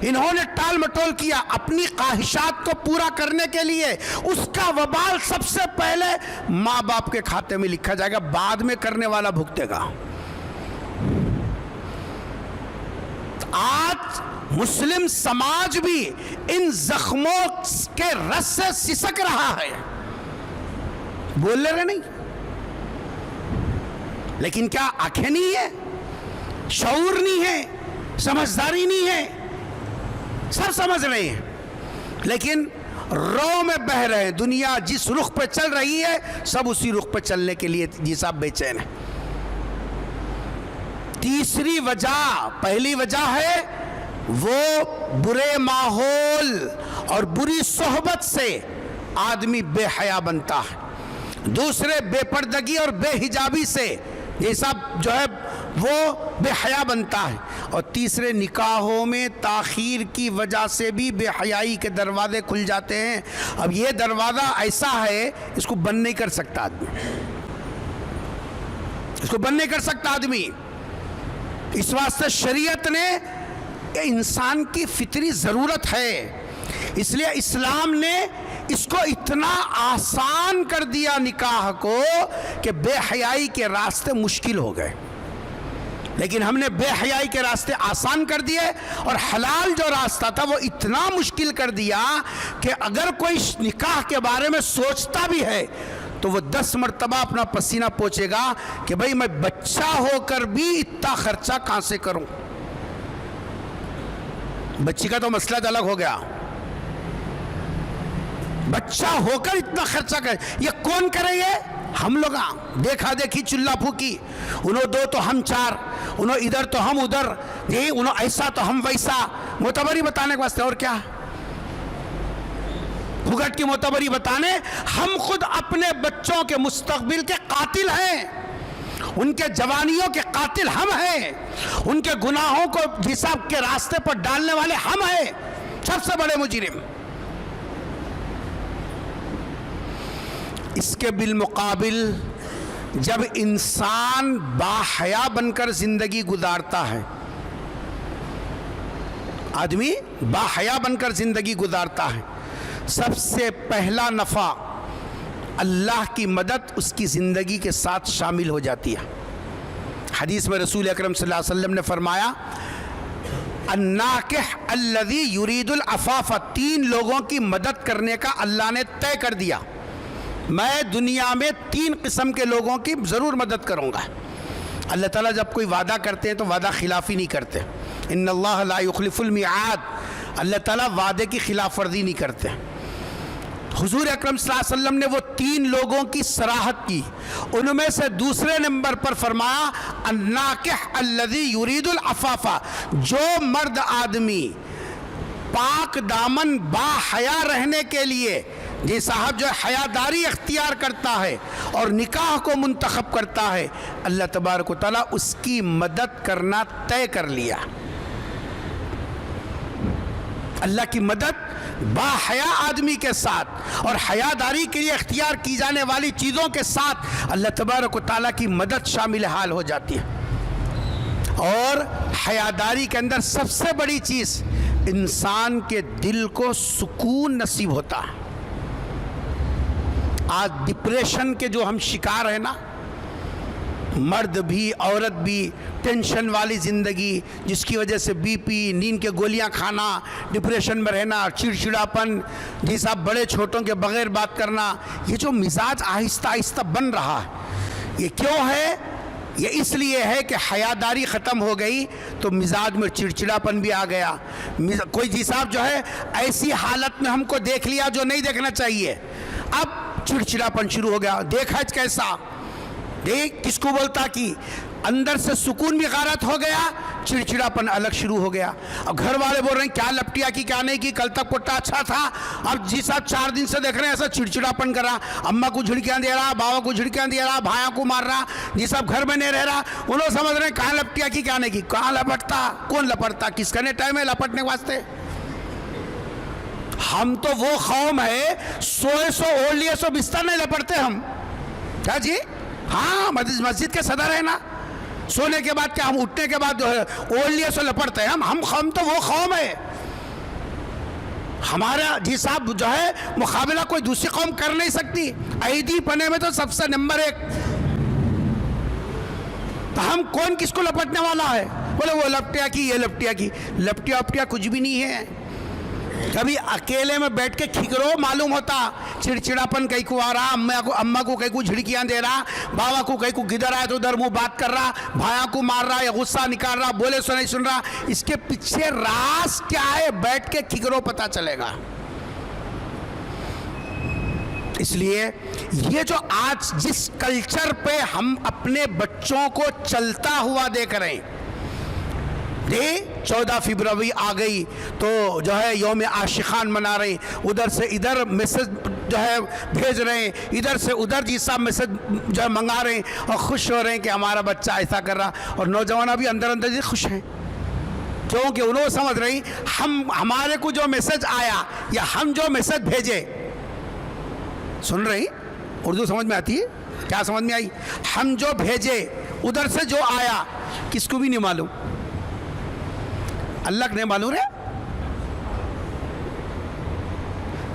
انہوں نے ٹال مٹول کیا اپنی خواہشات کو پورا کرنے کے لیے. اس کا وبال سب سے پہلے ماں باپ کے کھاتے میں لکھا جائے گا، بعد میں کرنے والا بھگتے گا. آج مسلم سماج بھی ان زخموں کے رس سے سسک رہا ہے. بول رہے نہیں، لیکن کیا آنکھیں نہیں ہے، شعور نہیں ہے، سمجھداری نہیں ہے؟ سب سمجھ رہے ہیں لیکن رو میں بہہ رہے ہیں. دنیا جس رخ پہ چل رہی ہے سب اسی رخ پہ چلنے کے لیے جی صاحب بے چین ہے. تیسری وجہ، پہلی وجہ ہے وہ برے ماحول اور بری صحبت سے آدمی بے حیا بنتا ہے. دوسرے بے پردگی اور بے حجابی سے یہ سب جو ہے وہ بے حیا بنتا ہے. اور تیسرے نکاحوں میں تاخیر کی وجہ سے بھی بے حیائی کے دروازے کھل جاتے ہیں. اب یہ دروازہ ایسا ہے اس کو بند نہیں کر سکتا آدمی، اس کو بند نہیں کر سکتا آدمی. اس واسطے شریعت نے کہ انسان کی فطری ضرورت ہے، اس لیے اسلام نے اس کو اتنا آسان کر دیا نکاح کو کہ بے حیائی کے راستے مشکل ہو گئے. لیکن ہم نے بے حیائی کے راستے آسان کر دیے اور حلال جو راستہ تھا وہ اتنا مشکل کر دیا کہ اگر کوئی نکاح کے بارے میں سوچتا بھی ہے تو وہ 10 مرتبہ اپنا پسینہ پوچھے گا کہ بھئی میں بچہ ہو کر بھی اتنا خرچہ کہاں سے کروں. بچی کا تو مسئلہ الگ ہو گیا، بچہ ہو کر اتنا خرچہ کرے، یہ کون کرے؟ یہ ہم لوگ دیکھا دیکھی چلا پھوکی، انہوں 2 تو ہم 4، انہوں ادھر تو ہم ادھر، یہ انہوں ایسا تو ہم ویسا، معتبری بتانے کے واسطے. اور کیا بھگٹ کی معتبری بتانے؟ ہم خود اپنے بچوں کے مستقبل کے قاتل ہیں، ان کے جوانیوں کے قاتل ہم ہیں، ان کے گناہوں کو حساب کے راستے پر ڈالنے والے ہم ہیں، سب سے بڑے مجرم. اس کے بالمقابل جب انسان باحیا بن کر زندگی گزارتا ہے، آدمی باحیا بن کر زندگی گزارتا ہے، سب سے پہلا نفع اللہ کی مدد اس کی زندگی کے ساتھ شامل ہو جاتی ہے. حدیث میں رسول اکرم صلی اللہ علیہ وسلم نے فرمایا الناکح الذی یرید العفاف، 3 لوگوں کی مدد کرنے کا اللہ نے طے کر دیا. میں دنیا میں 3 قسم کے لوگوں کی ضرور مدد کروں گا. اللہ تعالیٰ جب کوئی وعدہ کرتے ہیں تو وعدہ خلافی نہیں کرتے. ان اللہ لا یخلف المیعاد، اللہ تعالیٰ وعدے کی خلاف ورزی نہیں کرتے. حضور اکرم صلی اللہ علیہ وسلم نے وہ 3 لوگوں کی صراحت کی، ان میں سے دوسرے نمبر پر فرمایا الناکح الذی یرید العفاف، جو مرد آدمی پاک دامن با حیا رہنے کے لیے جی صاحب جو حیاداری اختیار کرتا ہے اور نکاح کو منتخب کرتا ہے، اللہ تبارک و تعالیٰ اس کی مدد کرنا طے کر لیا۔ اللہ کی مدد با حیا آدمی کے ساتھ اور حیاداری کے لیے اختیار کی جانے والی چیزوں کے ساتھ اللہ تبارک و تعالیٰ کی مدد شامل حال ہو جاتی ہے۔ اور حیاداری کے اندر سب سے بڑی چیز انسان کے دل کو سکون نصیب ہوتا ہے۔ آج ڈپریشن کے جو ہم شکار ہیں نا، مرد بھی عورت بھی، ٹینشن والی زندگی جس کی وجہ سے بی پی، نیند کے گولیاں کھانا، ڈپریشن میں رہنا، چڑچڑاپن، جی صاحب بڑے چھوٹوں کے بغیر بات کرنا، یہ جو مزاج آہستہ آہستہ بن رہا ہے، یہ کیوں ہے؟ یہ اس لیے ہے کہ حیاداری ختم ہو گئی تو مزاج میں چڑچڑاپن بھی آ گیا۔ کوئی جی صاحب جو ہے ایسی حالت میں ہم کو دیکھ لیا جو نہیں دیکھنا چاہیے، اب چڑچڑاپن شروع ہو گیا۔ دیکھا کیسا؟ دیکھ کس کو بولتا کہ اندر سے سکون بھی غارت ہو گیا، چڑچڑاپن الگ شروع ہو گیا۔ اب گھر والے بول رہے ہیں کیا لپٹیا کی کیا نہیں کی، کل تک پٹا اچھا تھا، اب جی صاحب 4 دن سے دیکھ رہے ہیں ایسا چڑچڑاپن کر رہا، اماں کو جھڑکیاں دے رہا، بابا کو جھڑکیاں دے رہا، بھائیوں کو مار رہا، جی صاحب گھر میں نہیں رہ رہا۔ انہوں سمجھ رہے ہیں کہاں لپٹیا کی کیا نہیں کی، کہاں لپٹتا، کون لپٹتا، کس کا ٹائم ہے لپٹنے کے واسطے؟ ہم تو وہ قوم ہے سوئے سو اوڑھ لیے سو بستر نہیں لپٹتے ہم، کیا جی؟ ہاں مسجد کے صدر ہے نا، سونے کے بعد کیا ہم اٹھنے کے بعد جو ہے اوڑھ لیے سو لپٹتے ہیں ہم تو وہ قوم ہے، ہمارا جی صاحب جو ہے مقابلہ کوئی دوسری قوم کر نہیں سکتی۔ عیدی پنے میں تو سب سے نمبر 1، تو ہم کون کس کو لپٹنے والا ہے؟ بولے وہ لپٹیا کی، یہ لپٹیا کی، لپٹیا وپٹیا کچھ بھی نہیں ہے۔ کبھی اکیلے میں بیٹھ کے کھکرو معلوم ہوتا، چڑچڑاپن کئی کو آ رہا، اماں کو کئی کو جھڑکیاں دے رہا، بابا کو کئی کو گدر آئے تو ادھر منہ بات کر رہا، بھائیوں کو مار رہا یا غصہ نکال رہا، بولے سو نہیں سن رہا، اس کے پیچھے راز کیا ہے؟ بیٹھ کے کھکرو پتہ چلے گا۔ اس لیے یہ جو آج جس کلچر پہ ہم اپنے بچوں کو چلتا ہوا دیکھ رہے ہیں، 14 فروری آ گئی تو جو ہے یوم عاشقان منا رہے ہیں، ادھر سے ادھر میسج جو ہے بھیج رہے ہیں، ادھر سے ادھر جی صاحب میسج جو ہے منگا رہے ہیں اور خوش ہو رہے ہیں کہ ہمارا بچہ ایسا کر رہا، اور نوجوان بھی اندر اندر جی خوش ہیں کیونکہ انہوں سمجھ رہی ہمارے کو جو میسج آیا یا ہم جو میسج بھیجے، سن رہی اردو سمجھ میں آتی ہے کیا؟ سمجھ میں آئی؟ ہم جو بھیجے ادھر سے جو آیا کس کو بھی نہیں معلوم، اللہ کو نہیں معلوم ہے،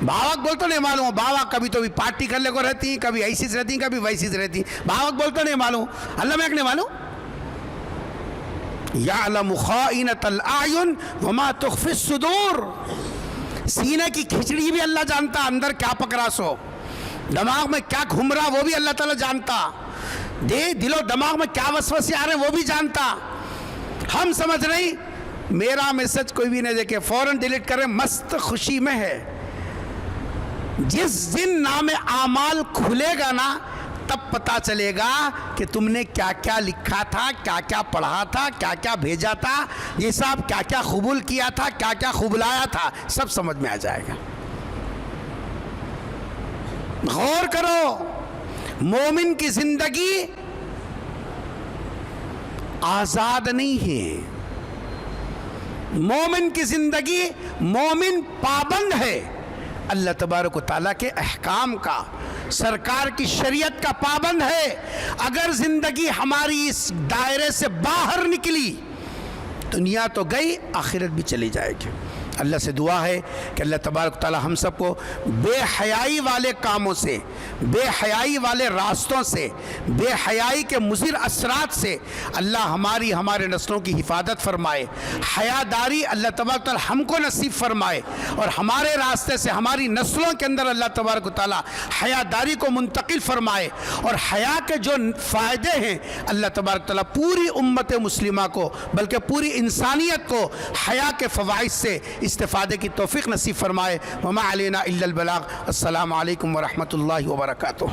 بابا بول تو نہیں معلوم، بابا کبھی تو بھی پارٹی کرنے کو رہتی ہیں، کبھی ایسی سے رہتی ہیں، کبھی ویسی سے رہتی ہیں، بابا بول تو نہیں معلوم، اللہ میں نہیں معلوم۔ یعلم خائنۃ الاعین وما تخفی الصدور، سینے کی کھچڑی بھی اللہ جانتا، اندر کیا پکڑا سو، دماغ میں کیا گھوم رہا وہ بھی اللہ تعالیٰ جانتا، دل و دماغ میں کیا وسوسے آ رہے ہیں وہ بھی جانتا۔ ہم سمجھ رہی میرا میسج کوئی بھی نہیں دیکھے فوراً ڈیلیٹ کرے، مست خوشی میں ہے۔ جس دن نام اعمال کھلے گا نا تب پتا چلے گا کہ تم نے کیا کیا لکھا تھا، کیا کیا پڑھا تھا، کیا کیا بھیجا تھا، یہ سب کیا کیا قبول کیا تھا، کیا کیا قبولایا تھا، سب سمجھ میں آ جائے گا۔ غور کرو، مومن کی زندگی آزاد نہیں ہے، مومن کی زندگی، مومن پابند ہے اللہ تبارک و تعالیٰ کے احکام کا، سرکار کی شریعت کا پابند ہے۔ اگر زندگی ہماری اس دائرے سے باہر نکلی، دنیا تو گئی، آخرت بھی چلی جائے گی۔ اللہ سے دعا ہے کہ اللہ تبارک و تعالیٰ ہم سب کو بے حیائی والے کاموں سے، بے حیائی والے راستوں سے، بے حیائی کے مضر اثرات سے اللہ ہمارے نسلوں کی حفاظت فرمائے۔ حیاداری اللہ تبارک و تعالیٰ ہم کو نصیب فرمائے اور ہمارے راستے سے ہماری نسلوں کے اندر اللہ تبارک و تعالیٰ حیاداری کو منتقل فرمائے، اور حیا کے جو فائدے ہیں اللہ تبارک و تعالیٰ پوری امت مسلمہ کو بلکہ پوری انسانیت کو حیا کے فوائد سے استفادے کی توفیق نصیب فرمائے۔ وما علینا الا البلاغ۔ السلام علیکم ورحمۃ اللہ وبرکاتہ۔